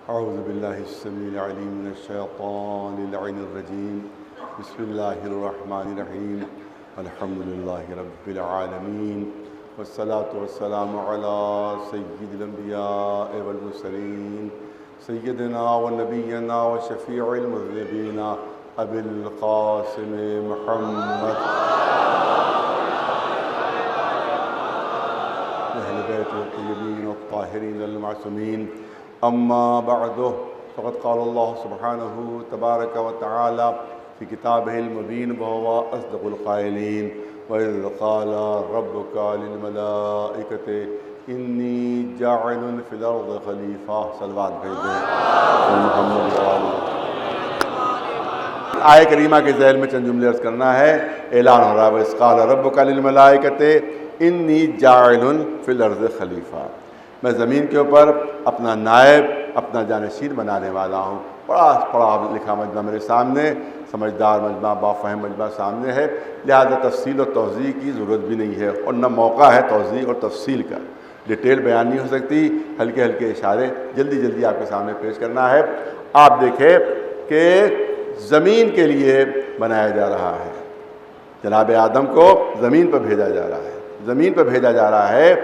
اعوذ باللہ السمیع العلیم من الشیطان اللعین الرجیم بسم اللہ الرحمن الرحیم الحمد للہ رب العالمین والصلاة والسلام علی سید الانبیاء والمرسلین سیدنا و نبینا و شفیع المذنبین ابی القاسم محمد اہل بیت الطیبین الطاہرین المعصومین اما بعد فقد قال اللہ سبحانہ تبارک و تعالی فی کتابہ المبین وہو اصدق القائلین وَإِذْ قَالَ رَبُّكَ لِلْمَلَائِكَةِ إِنِّي جَاعِلٌ فِي الْأَرْضِ خَلِيفَةً صلوات بھیج دیں محمد آیہ کریمہ کے ذیل میں چند جملے عرض کرنا ہے۔ اعلان ہو رہا ہے وَإِذْ قَالَ رَبُّكَ لِلْمَلَائِكَةِ إِنِّي جَاعِلٌ فِي الْأَرْضِ خَلِيفَةً، میں زمین کے اوپر اپنا نائب، اپنا جانشین بنانے والا ہوں۔ پڑھا لکھا مجمع میرے سامنے، سمجھدار مجمع، بافہم مجمع سامنے ہے، لہذا تفصیل اور توضیح کی ضرورت بھی نہیں ہے، اور نہ موقع ہے توضیح اور تفصیل کا، ڈیٹیل بیان نہیں ہو سکتی، ہلکے ہلکے اشارے جلدی جلدی آپ کے سامنے پیش کرنا ہے۔ آپ دیکھیں کہ زمین کے لیے بنایا جا رہا ہے، جناب آدم کو زمین پر بھیجا جا رہا ہے، زمین پر بھیجا جا رہا ہے،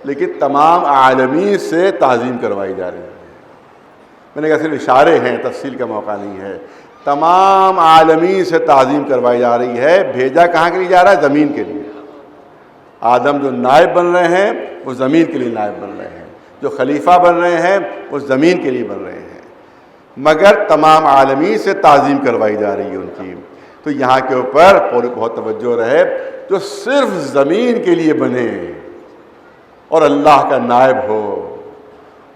لیکن تمام عالمین سے تعظیم کروائی جا رہی ہے۔ میں نے کہا صرف اشارے ہیں، تفصیل کا موقع نہیں ہے۔ تمام عالمین سے تعظیم کروائی جا رہی ہے۔ بھیجا کہاں کے لیے جا رہا ہے؟ زمین کے لیے۔ آدم جو نائب بن رہے ہیں وہ زمین کے لیے نائب بن رہے ہیں، جو خلیفہ بن رہے ہیں وہ زمین کے لیے بن رہے ہیں، مگر تمام عالمین سے تعظیم کروائی جا رہی ہے ان کی۔ تو یہاں کے اوپر بہت توجہ رہے، جو صرف زمین کے لیے بنے اور اللہ کا نائب ہو،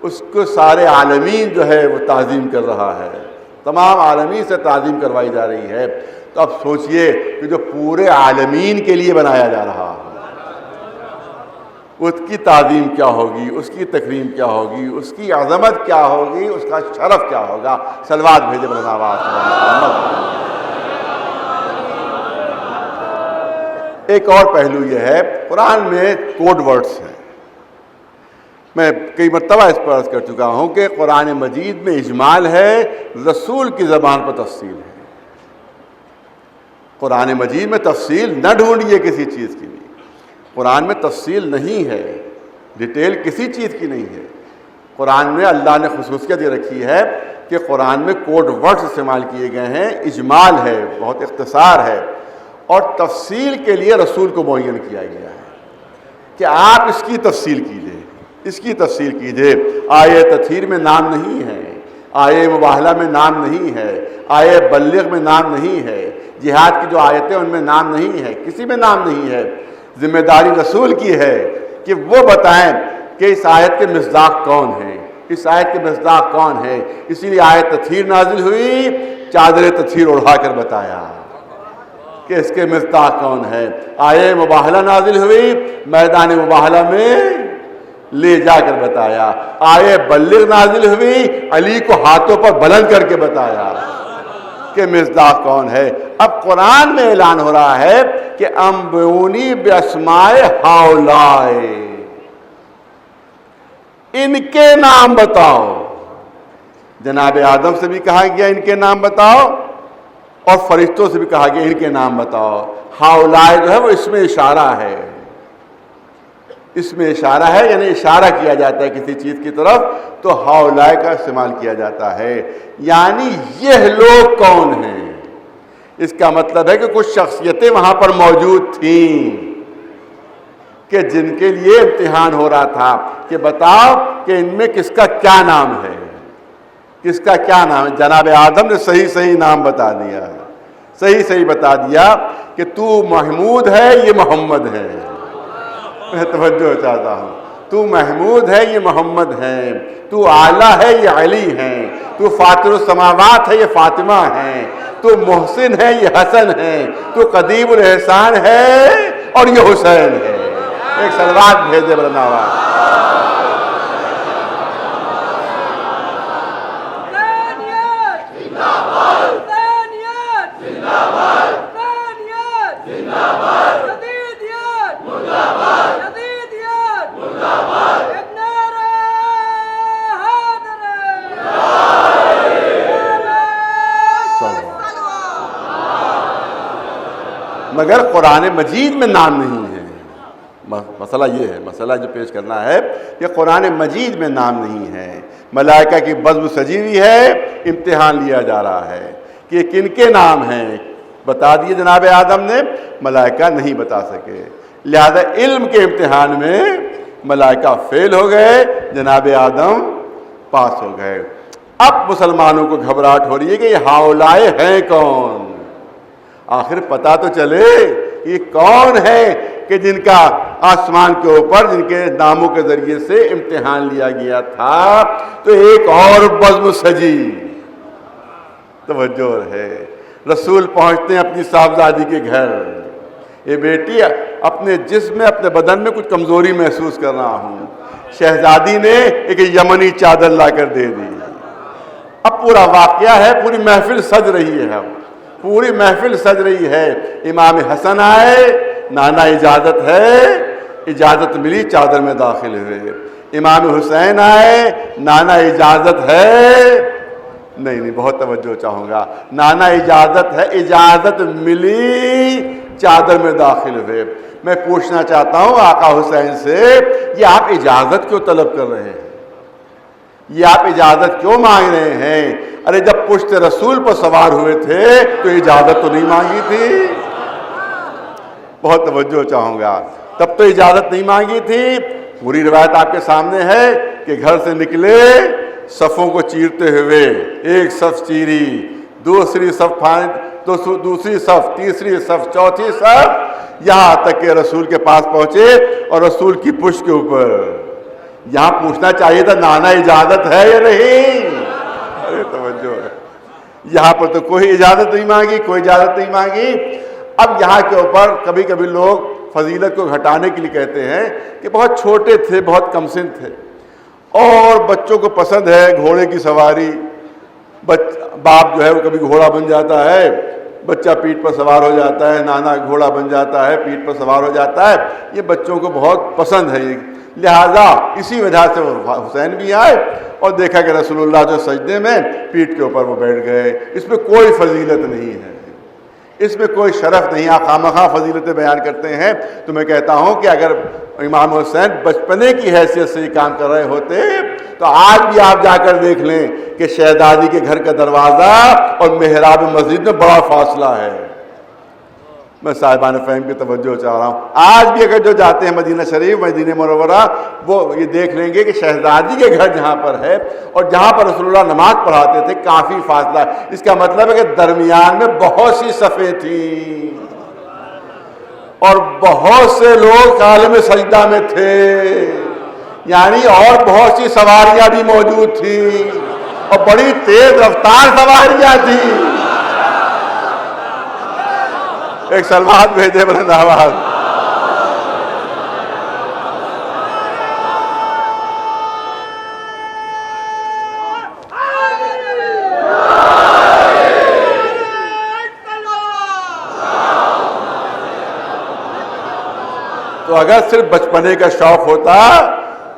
اس کو سارے عالمین جو ہے وہ تعظیم کر رہا ہے، تمام عالمین سے تعظیم کروائی جا رہی ہے۔ تو اب سوچئے کہ جو پورے عالمین کے لیے بنایا جا رہا ہے، اس کی تعظیم کیا ہوگی، اس کی تکریم کیا ہوگی، اس کی عظمت کیا ہوگی، اس کا شرف کیا ہوگا۔ صلوات بھیجے بلند آواز سے۔ ایک اور پہلو یہ ہے، قرآن میں کوڈ ورڈز ہیں، میں کئی مرتبہ اس پر عرض کر چکا ہوں کہ قرآن مجید میں اجمال ہے، رسول کی زبان پر تفصیل ہے۔ قرآن مجید میں تفصیل نہ ڈھونڈیے کسی چیز کی بھی، قرآن میں تفصیل نہیں ہے، ڈیٹیل کسی چیز کی نہیں ہے۔ قرآن میں اللہ نے خصوصیت یہ رکھی ہے کہ قرآن میں کوڈ ورڈز استعمال کیے گئے ہیں، اجمال ہے، بہت اختصار ہے، اور تفصیل کے لیے رسول کو معین کیا گیا ہے کہ آپ اس کی تفصیل کیجئے، اس کی تفصیل کیجئے۔ آیے تطہیر میں نام نہیں ہے، آیے مباہلہ میں نام نہیں ہے، آیے بلغ میں نام نہیں ہے، جہاد کی جو آیتیں ان میں نام نہیں ہے، کسی میں نام نہیں ہے۔ ذمہ داری رسول کی ہے کہ وہ بتائیں کہ اس آیت کے مصداق کون ہیں، اس آیت کے مصداق کون ہے۔ اسی لیے آیت تطہیر نازل ہوئی، چادر تطہیر اڑھا کر بتایا کہ اس کے مصداق کون ہے۔ آیے مباہلہ نازل ہوئی، میدان مباہلہ میں لے جا کر بتایا۔ آیے بلغ نازل ہوئی، علی کو ہاتھوں پر بلند کر کے بتایا کہ مصداق کون ہے۔ اب قرآن میں اعلان ہو رہا ہے کہ انبئونی باسماء ہؤلاء، ان کے نام بتاؤ۔ جناب آدم سے بھی کہا گیا ان کے نام بتاؤ، اور فرشتوں سے بھی کہا گیا ان کے نام بتاؤ۔ ہؤلاء جو ہے وہ اس میں اشارہ ہے، اس میں اشارہ ہے، یعنی اشارہ کیا جاتا ہے کسی چیز کی طرف تو ہؤلاء کا استعمال کیا جاتا ہے، یعنی یہ لوگ کون ہیں۔ اس کا مطلب ہے کہ کچھ شخصیتیں وہاں پر موجود تھیں کہ جن کے لیے امتحان ہو رہا تھا کہ بتاؤ کہ ان میں کس کا کیا نام ہے، کس کا کیا نام ہے۔ جناب آدم نے صحیح صحیح نام بتا دیا، صحیح صحیح بتا دیا کہ تو محمود ہے، یہ محمد ہے۔ میں توجہ چاہتا ہوں، تو محمود ہے، یہ محمد ہے، تو اعلیٰ ہے، یہ علی ہے، تو فاطر السماوات ہے، یہ فاطمہ ہے، تو محسن ہے، یہ حسن ہے، تو قدیم الاحسان ہے اور یہ حسین ہے۔ ایک صلوات بھیجے بلند آواز۔ مگر قرآن مجید میں نام نہیں ہے۔ مسئلہ یہ ہے، مسئلہ جو پیش کرنا ہے کہ قرآن مجید میں نام نہیں ہے۔ ملائکہ کی بزم سجی ہوئی ہے، امتحان لیا جا رہا ہے کہ کن کے نام ہیں۔ بتا دیے جناب آدم نے، ملائکہ نہیں بتا سکے، لہذا علم کے امتحان میں ملائکہ فیل ہو گئے، جناب آدم پاس ہو گئے۔ اب مسلمانوں کو گھبراہٹ ہو رہی ہے کہ یہ ہاؤلائے ہیں کون، آخر پتہ تو چلے یہ کون ہے کہ جن کا آسمان کے اوپر جن کے ناموں کے ذریعے سے امتحان لیا گیا تھا۔ تو ایک اور بزم سجی، توجہ ہے، رسول پہنچتے ہیں اپنی صاحبزادی کے گھر، یہ بیٹی اپنے جسم میں اپنے بدن میں کچھ کمزوری محسوس کر رہا ہوں۔ شہزادی نے ایک یمنی چادر لا کر دے دی۔ اب پورا واقعہ ہے، پوری محفل سج رہی ہے، اب پوری محفل سج رہی ہے۔ امام حسن آئے، نانا اجازت ہے، اجازت ملی، چادر میں داخل ہوئے۔ امام حسین آئے، نانا اجازت ہے، نہیں بہت توجہ چاہوں گا، نانا اجازت ہے، اجازت ملی، چادر میں داخل ہوئے۔ میں پوچھنا چاہتا ہوں آقا حسین سے، یہ آپ اجازت کیوں طلب کر رہے ہیں، یہ آپ اجازت کیوں مانگ رہے ہیں؟ ارے جب پشت رسول پر سوار ہوئے تھے تو اجازت تو نہیں مانگی تھی؟ بہت توجہ چاہوں گا، تب تو اجازت نہیں مانگی تھی۔ پوری روایت آپ کے سامنے ہے کہ گھر سے نکلے، صفوں کو چیرتے ہوئے، ایک صف چیری، دوسری صف دوسری صف، تیسری صف، چوتھی صف، یہاں تک کہ رسول کے پاس پہنچے اور رسول کی پشت کے اوپر۔ یہاں پوچھنا چاہیے تھا نانا اجازت ہے یا نہیں؟ ارے توجہ ہے، یہاں پر تو کوئی اجازت نہیں مانگی، کوئی اجازت نہیں مانگی۔ اب یہاں کے اوپر کبھی کبھی لوگ فضیلت کو گھٹانے کے لیے کہتے ہیں کہ بہت چھوٹے تھے، بہت کم سن تھے، اور بچوں کو پسند ہے گھوڑے کی سواری، باپ جو ہے وہ کبھی گھوڑا بن جاتا ہے، بچہ پیٹھ پر سوار ہو جاتا ہے، نانا گھوڑا بن جاتا ہے، پیٹھ پر سوار ہو جاتا ہے، یہ بچوں کو بہت پسند ہے، لہذا اسی وجہ سے وہ حسین بھی آئے اور دیکھا کہ رسول اللہ جو سجدے میں پیٹھ کے اوپر وہ بیٹھ گئے۔ اس میں کوئی فضیلت نہیں ہے، اس میں کوئی شرف نہیں، آپ خامخواہ فضیلتیں بیان کرتے ہیں۔ تو میں کہتا ہوں کہ اگر امام حسین بچپنے کی حیثیت سے یہ کام کر رہے ہوتے تو آج بھی آپ جا کر دیکھ لیں کہ شہزادی کے گھر کا دروازہ اور محراب مسجد میں بڑا فاصلہ ہے۔ میں صاحبان فہم کی توجہ چاہ رہا ہوں، آج بھی اگر جو جاتے ہیں مدینہ شریف، مدینہ منورہ، وہ یہ دیکھ لیں گے کہ شہزادی کے گھر جہاں پر ہے اور جہاں پر رسول اللہ نماز پڑھاتے تھے کافی فاصلہ ہے۔ اس کا مطلب ہے کہ درمیان میں بہت سی صفیں تھیں اور بہت سے لوگ عالم سجدہ میں تھے، یعنی اور بہت سی سواریاں بھی موجود تھیں اور بڑی تیز رفتار سواریاں تھیں۔ ایک سلوات بھیجے بلند آواز۔ تو اگر صرف بچپنے کا شوق ہوتا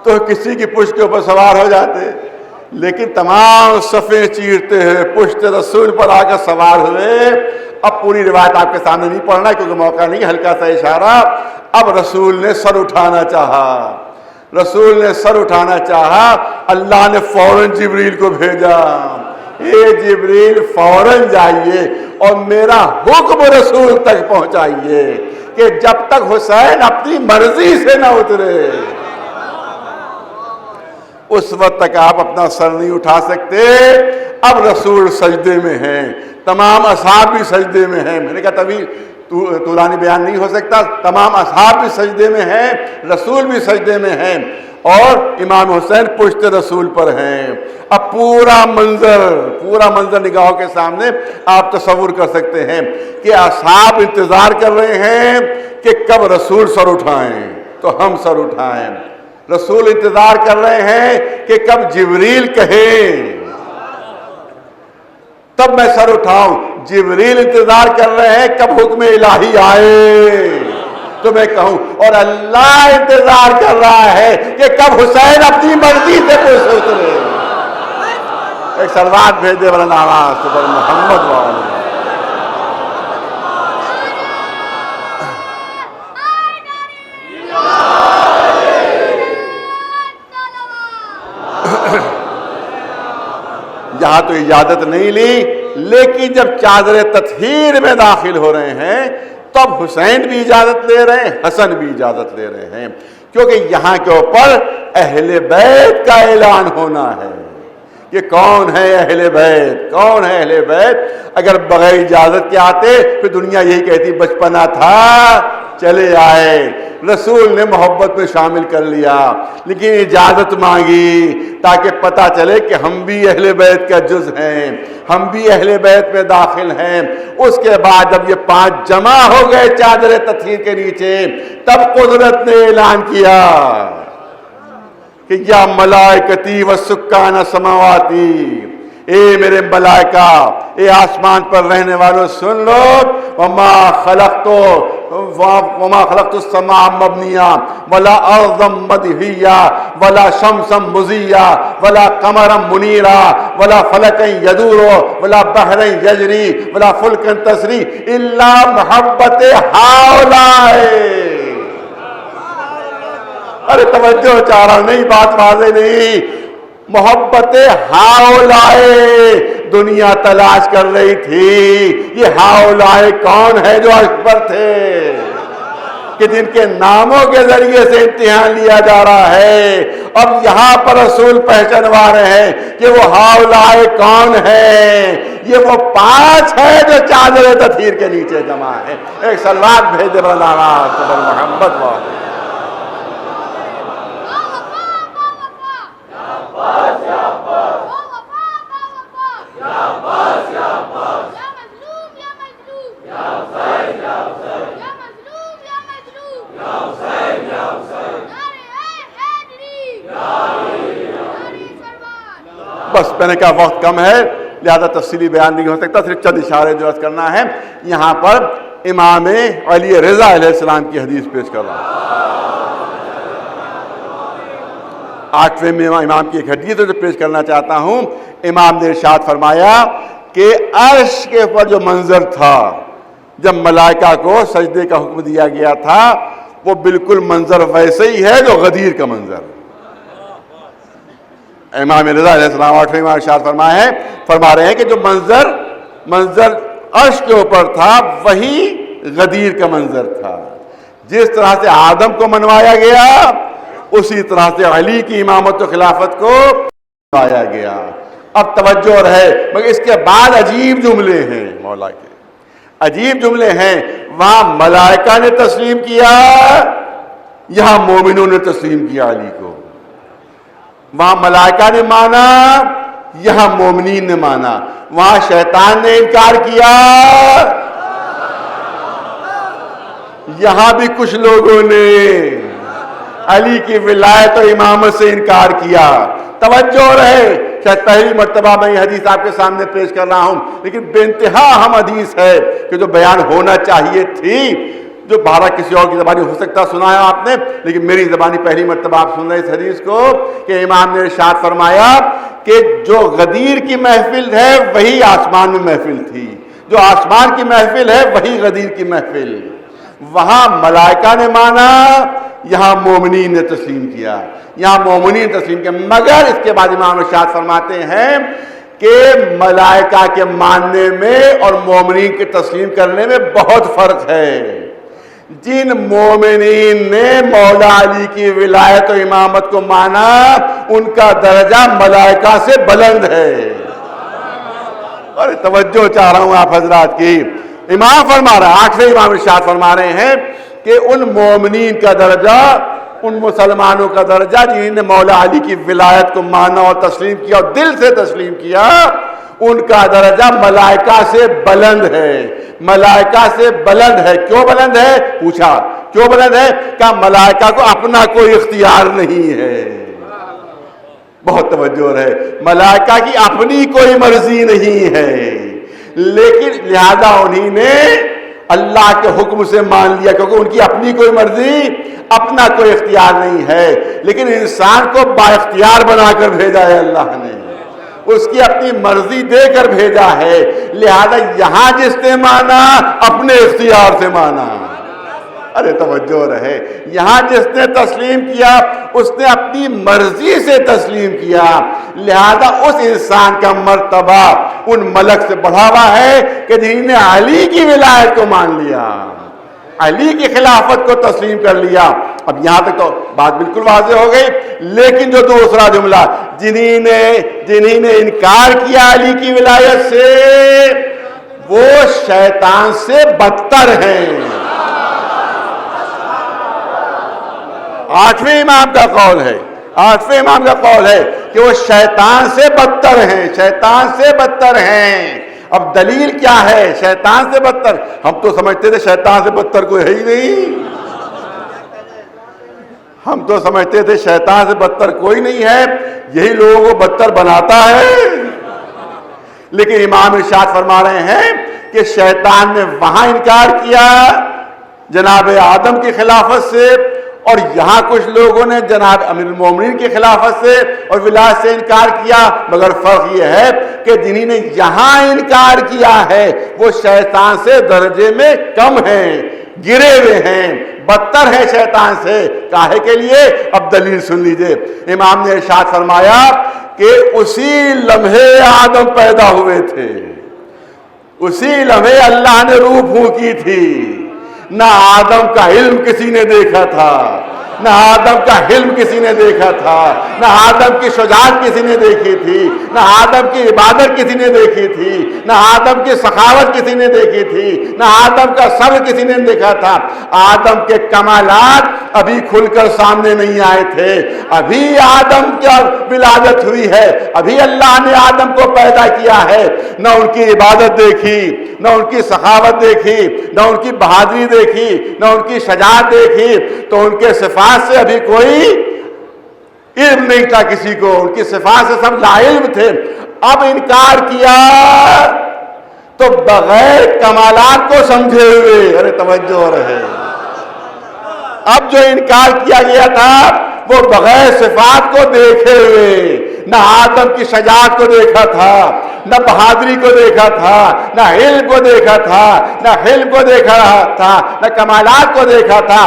تو کسی کی پشت کے اوپر سوار ہو جاتے، لیکن تمام صفیں چیرتے ہوئے پشت رسول پر آ کر سوار ہوئے۔ اب پوری روایت آپ کے سامنے نہیں پڑھنا کیونکہ موقع نہیں، ہلکا سا اشارہ۔ اب رسول نے سر اٹھانا چاہا، رسول نے سر اٹھانا چاہا، اللہ نے فوراً جبریل کو بھیجا، اے جبریل فوراً جائیے اور میرا حکم رسول تک پہنچائیے کہ جب تک حسین اپنی مرضی سے نہ اترے اس وقت تک آپ اپنا سر نہیں اٹھا سکتے۔ اب رسول سجدے میں ہیں، تمام اصحاب بھی سجدے میں ہیں، میں نے کہا طویل طولانی بیان نہیں ہو سکتا، تمام اصحاب بھی سجدے میں ہیں، رسول بھی سجدے میں ہیں اور امام حسین پشت رسول پر ہیں۔ اب پورا منظر نگاہوں کے سامنے آپ تصور کر سکتے ہیں کہ اصحاب انتظار کر رہے ہیں کہ کب رسول سر اٹھائیں تو ہم سر اٹھائیں، رسول انتظار کر رہے ہیں کہ کب جبریل کہیں تب میں سر اٹھاؤں، جبریل انتظار کر رہے ہیں کب حکم الہی آئے تو میں کہوں، اور اللہ انتظار کر رہا ہے کہ کب حسین اپنی مرضی سے پوچھ اترے۔ ایک سلوات بھیجے بلند آواز سے محمد وعلیہ۔ یہاں تو اجازت نہیں لی، لیکن جب چادر تطہیر میں داخل ہو رہے ہیں تب حسین بھی اجازت لے رہے ہیں، حسن بھی اجازت لے رہے ہیں، کیونکہ یہاں کے اوپر اہل بیت کا اعلان ہونا ہے کہ کون ہے اہل بیت، کون ہے اہل بیت۔ اگر بغیر اجازت کے آتے پھر دنیا یہی کہتی بچپنا تھا چلے آئے، رسول نے محبت میں شامل کر لیا، لیکن اجازت مانگی تاکہ پتہ چلے کہ ہم بھی اہل بیت کا جز ہیں، ہم بھی اہل بیت میں داخل ہیں۔ اس کے بعد جب یہ 5 جمع ہو گئے چادر تطہیر کے نیچے، تب قدرت نے اعلان کیا کہ یا ملائکتی و سکان سماواتی، اے میرے ملائکہ، اے آسمان پر رہنے والوں سن لو، وما خلقت السماء مبنیہ ولا ارضا مدحیہ ولا شمسا مضیہ ولا قمرا منیرا ولا فلکا یدور ولا بحرا یجری ولا فلکا تسری الا محبت ہؤلاء۔ ارے توجہ چاہ رہا نہیں، بات واضح نہیں۔ محبت ہؤلاء دنیا تلاش کر رہی تھی، یہ ہؤلاء کون ہے جو عرش پر تھے، کہ جن کے ناموں کے ذریعے سے امتحان لیا جا رہا ہے۔ اب یہاں پر رسول پہچانوا رہے ہیں کہ وہ ہؤلاء کون ہے، یہ وہ 5 ہے جو چادر تطہیر کے نیچے جمع ہے۔ ایک صلوات بھیج دے مولانا محمد والے۔ بس میں نے کہا وقت کم ہے لہذا تفصیلی بیان نہیں ہو سکتا، صرف چند اشارے جو عرض کرنا ہے۔ یہاں پر امام علی رضا علیہ السلام کی حدیث پیش کر رہا ہوں۔ 8ویں میں امام کی ایک حدیث جو پیش کرنا چاہتا ہوں۔ امام نے ارشاد فرمایا کہ عرش کے اوپر جو منظر تھا جب ملائکہ کو سجدے کا حکم دیا گیا تھا، وہ بالکل منظر ویسے ہی ہے جو غدیر کا منظر۔ امام رضا علیہ السلام 8ویں میں ارشاد فرما رہے ہیں کہ جو منظر عرش کے اوپر تھا وہی غدیر کا منظر تھا۔ جس طرح سے آدم کو منوایا گیا اسی طرح سے علی کی امامت و خلافت کو منوایا گیا۔ اب توجہ رہے، مگر اس کے بعد عجیب جملے ہیں مولا کے، عجیب جملے ہیں۔ وہاں ملائکہ نے تسلیم کیا، یہاں مومنوں نے تسلیم کیا علی کو۔ وہاں ملائکہ نے مانا، یہاں مومنین نے مانا۔ وہاں شیطان نے انکار کیا، یہاں بھی کچھ لوگوں نے علی کی ولایت و امامت سے انکار کیا۔ توجہ رہے، شاید پہلی مرتبہ میں یہ حدیث آپ کے سامنے پیش کر رہا ہوں، لیکن بے انتہا اہم حدیث ہے کہ جو بیان ہونا چاہیے تھی، جو بارہ کسی اور کی زبانی ہو سکتا سنایا آپ نے، لیکن میری زبانی پہلی مرتبہ آپ سن رہے اس حدیث کو کہ امام نے ارشاد فرمایا کہ جو غدیر کی محفل ہے وہی آسمان میں محفل تھی، جو آسمان کی محفل ہے وہی غدیر کی محفل۔ وہاں ملائکہ نے مانا، یہاں مومنین نے تسلیم کیا، یہاں مومنین تسلیم کیا۔ مگر اس کے بعد امام ارشاد فرماتے ہیں کہ ملائکہ کے ماننے میں اور مومنین کے تسلیم کرنے میں بہت فرق ہے۔ جن مومنین نے مولا علی کی ولایت و امامت کو مانا ان کا درجہ ملائکہ سے بلند ہے۔ اور توجہ چاہ رہا ہوں آپ حضرات کی، امام فرما رہا ہے، 8ویں امام ارشاد فرما رہے ہیں کہ ان مومنین کا درجہ، ان مسلمانوں کا درجہ جنہوں نے مولا علی کی ولایت کو مانا اور تسلیم کیا اور دل سے تسلیم کیا، ان کا درجہ ملائکہ سے بلند ہے، ملائکہ سے بلند ہے۔ کیوں بلند ہے؟ پوچھا کیوں بلند ہے؟ کہ ملائکہ کو اپنا کوئی اختیار نہیں ہے۔ بہت توجہ ہے، ملائکہ کی اپنی کوئی مرضی نہیں ہے، لیکن لہذا انہی نے اللہ کے حکم سے مان لیا، کیونکہ ان کی اپنی کوئی مرضی، اپنا کوئی اختیار نہیں ہے، لیکن انسان کو با اختیار بنا کر بھیجا ہے اللہ نے، اس کی اپنی مرضی دے کر بھیجا ہے، لہذا یہاں جس نے مانا اپنے اختیار سے مانا۔ ارے توجہ رہے، یہاں جس نے تسلیم کیا اس نے اپنی مرضی سے تسلیم کیا، لہذا اس انسان کا مرتبہ ان ملک سے بڑھا ہوا ہے کہ جنہوں نے علی کی ولایت کو مان لیا، علی کی خلافت کو تسلیم کر لیا۔ اب یہاں تک تو بات بالکل واضح ہو گئی، لیکن جو دوسرا جملہ، جنہوں نے انکار کیا علی کی ولایت سے وہ شیطان سے بدتر ہیں۔ آٹھویں امام کا قول ہے کہ وہ شیطان سے بدتر ہیں، شیطان سے بدتر ہیں۔ اب دلیل کیا ہے شیطان سے بدتر؟ ہم تو سمجھتے تھے شیطان سے بدتر کوئی ہے ہی نہیں، ہم تو سمجھتے تھے شیطان سے بدتر کوئی نہیں ہے، یہی لوگوں کو بدتر بناتا ہے۔ لیکن امام ارشاد فرما رہے ہیں کہ شیطان نے وہاں انکار کیا جناب آدم کی خلافت سے، اور یہاں کچھ لوگوں نے جناب امیر المومنین کی خلافت سے اور ولایت سے انکار کیا، مگر فرق یہ ہے کہ جنہوں نے یہاں انکار کیا ہے وہ شیطان سے درجے میں کم ہیں، گرے ہوئے ہیں، بدتر ہے شیطان سے۔ کاہے کے لیے؟ اب دلیل سن لیجئے۔ امام نے ارشاد فرمایا کہ اسی لمحے آدم پیدا ہوئے تھے، اسی لمحے اللہ نے روح پھونکی تھی، نہ آدم کا علم کسی نے دیکھا تھا، نہ آدم کا حلم کسی نے دیکھا تھا، نہ آدم کی شجاعت کسی نے دیکھی تھی، نہ آدم کی عبادت کسی نے دیکھی تھی، نہ آدم کی سخاوت کسی نے دیکھی تھی، نہ آدم کا صبر کسی نے دیکھا تھا۔ آدم کے کمالات ابھی کھل کر سامنے نہیں آئے تھے، ابھی آدم کی ولادت ہوئی ہے، ابھی اللہ نے آدم کو پیدا کیا ہے، نہ ان کی عبادت دیکھی، نہ ان کی سخاوت دیکھی، نہ ان کی بہادری دیکھی، نہ ان کی شجاعت دیکھی، تو ان کے صفات سے ابھی کوئی علم نہیں تھا کسی کو، ان کی صفات سے سب لا علم تھے۔ اب انکار کیا تو بغیر کمالات کو سمجھے ہوئے، ارے توجہ رہے، اب جو انکار کیا گیا تھا وہ بغیر صفات کو دیکھے ہوئے، نہ آدم کی شجاعت کو دیکھا تھا، نہ بہادری کو دیکھا تھا، نہ علم کو دیکھا تھا، نہ حلم کو دیکھا تھا، نہ کمالات کو دیکھا تھا،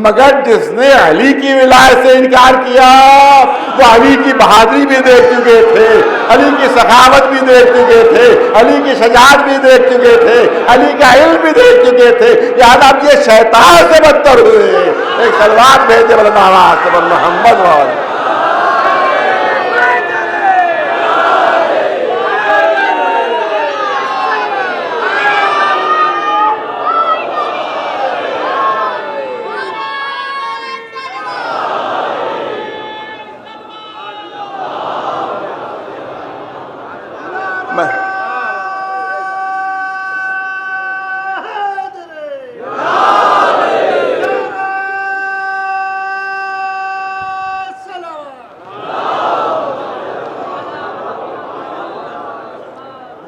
مگر جس نے علی کی ولایت سے انکار کیا وہ علی کی بہادری بھی دیکھ چکے تھے، علی کی سخاوت بھی دیکھ چکے تھے، علی کی شجاعت بھی دیکھ چکے تھے، علی کا علم بھی دیکھ چکے تھے، لہٰذا اب یہ شیطان سے بدتر ہوئے۔ ایک سلوات بھیجے محمد والے۔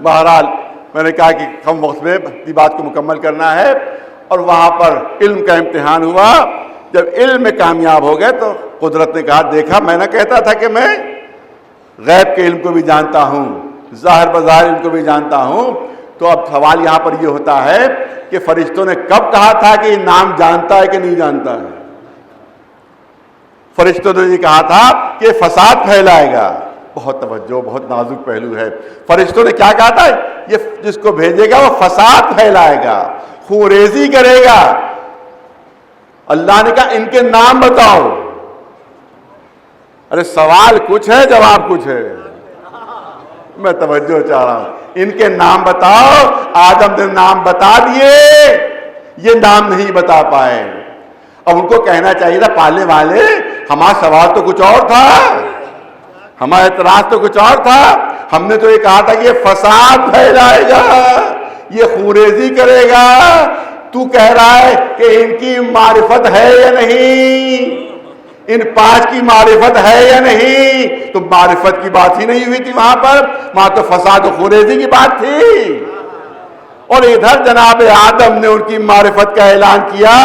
بہرحال میں نے کہا کہ کم وقت میں اپنی بات کو مکمل کرنا ہے، اور وہاں پر علم کا امتحان ہوا۔ جب علم میں کامیاب ہو گئے تو قدرت نے کہا دیکھا میں نہ کہتا تھا کہ میں غیب کے علم کو بھی جانتا ہوں، ظاہر بظاہر علم کو بھی جانتا ہوں۔ تو اب سوال یہاں پر یہ ہوتا ہے کہ فرشتوں نے کب کہا تھا کہ یہ نام جانتا ہے کہ نہیں جانتا ہے؟ فرشتوں نے یہ کہا تھا کہ فساد پھیلائے گا۔ بہت توجہ، بہت نازک پہلو ہے۔ فرشتوں نے کیا کہا تھا؟ یہ جس کو بھیجے گا وہ فساد پھیلائے گا، خوریزی کرے گا۔ اللہ نے کہا ان کے نام بتاؤ۔ ارے سوال کچھ ہے، جواب کچھ ہے، میں توجہ چاہ رہا ہوں۔ ان کے نام بتاؤ۔ آدم نے نام بتا دیے، یہ نام نہیں بتا پائے۔ اب ان کو کہنا چاہیے تھا پالنے والے ہمارا سوال تو کچھ اور تھا، ہمارا اعتراض تو کچھ اور تھا، ہم نے تو یہ کہا تھا کہ یہ فساد پھیلائے گا، یہ خوریزی کرے گا۔ تو کہہ رہا ہے کہ ان کی معرفت ہے یا نہیں، ان پانچ کی معرفت ہے یا نہیں؟ تو معرفت کی بات ہی نہیں ہوئی تھی وہاں تو فساد و خوریزی کی بات تھی۔ اور ادھر جناب آدم نے ان کی معرفت کا اعلان کیا،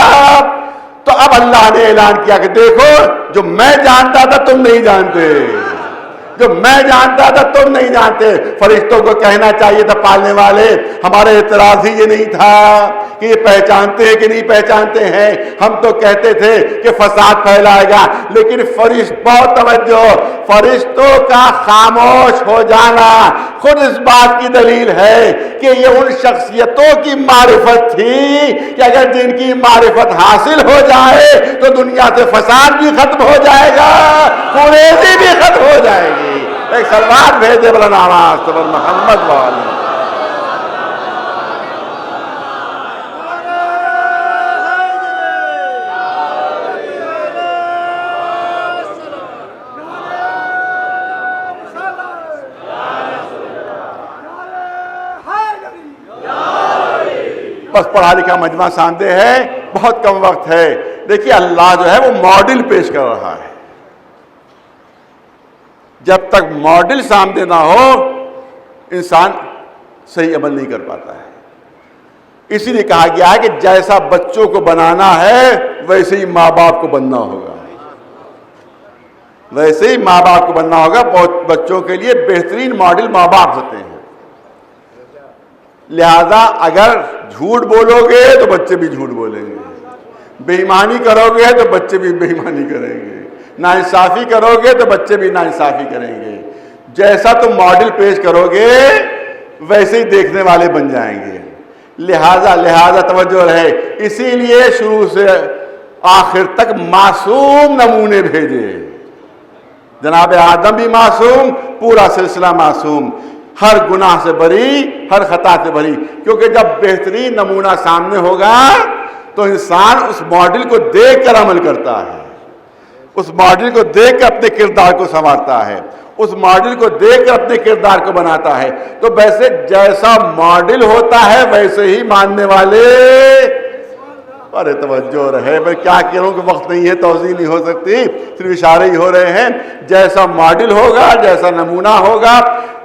تو اب اللہ نے اعلان کیا کہ دیکھو جو میں جانتا تھا تم نہیں جانتے، جو میں جانتا تھا تم نہیں جانتے۔ فرشتوں کو کہنا چاہیے تھا پالنے والے ہمارا اعتراض ہی یہ نہیں تھا کہ یہ پہچانتے ہیں کہ نہیں پہچانتے ہیں. ہم تو کہتے تھے کہ فساد پھیلائے گا, لیکن بہت توجہ, فرشتوں کا خاموش ہو جانا خود اس بات کی دلیل ہے کہ یہ ان شخصیتوں کی معرفت تھی کہ اگر جن کی معرفت حاصل ہو جائے تو دنیا سے فساد بھی ختم ہو جائے گا, قریزی بھی ختم ہو جائے گی. ایک سلوات بھیجے بلند آواز سے محمد والی. بس پڑھا لکھا مجمع سامنے ہے, بہت کم وقت ہے. دیکھیے اللہ جو ہے وہ ماڈل پیش کر رہا ہے. جب تک ماڈل سامنے نہ ہو انسان صحیح عمل نہیں کر پاتا ہے. اسی لیے کہا گیا ہے کہ جیسا بچوں کو بنانا ہے ویسے ہی ماں باپ کو بننا ہوگا, ویسے ہی ماں باپ کو بننا ہوگا. بہت بچوں کے لیے بہترین ماڈل ماں باپ ہوتے ہیں. لہذا اگر جھوٹ بولو گے تو بچے بھی جھوٹ بولیں گے, بے ایمانی کرو گے تو بچے بھی بے ایمانی کریں گے, ناانصافی کرو گے تو بچے بھی ناانصافی کریں گے. جیسا تم ماڈل پیش کرو گے ویسے ہی دیکھنے والے بن جائیں گے. لہذا توجہ رہے. اسی لیے شروع سے آخر تک معصوم نمونے بھیجے. جناب آدم بھی معصوم, پورا سلسلہ معصوم, ہر گناہ سے بری, ہر خطا سے بری. کیونکہ جب بہترین نمونہ سامنے ہوگا تو انسان اس ماڈل کو دیکھ کر عمل کرتا ہے, اس ماڈل کو دیکھ کر اپنے کردار کو سنوارتا ہے, اس ماڈل کو دیکھ کر اپنے کردار کو بناتا ہے. تو ویسے جیسا ماڈل ہوتا ہے ویسے ہی ماننے والے. ارے توجہ رہے, میں کیا کہہ رہا ہوں کہ وقت نہیں ہے, توضیح نہیں ہو سکتی, صرف اشارے ہی ہو رہے ہیں. جیسا ماڈل ہوگا, جیسا نمونہ ہوگا.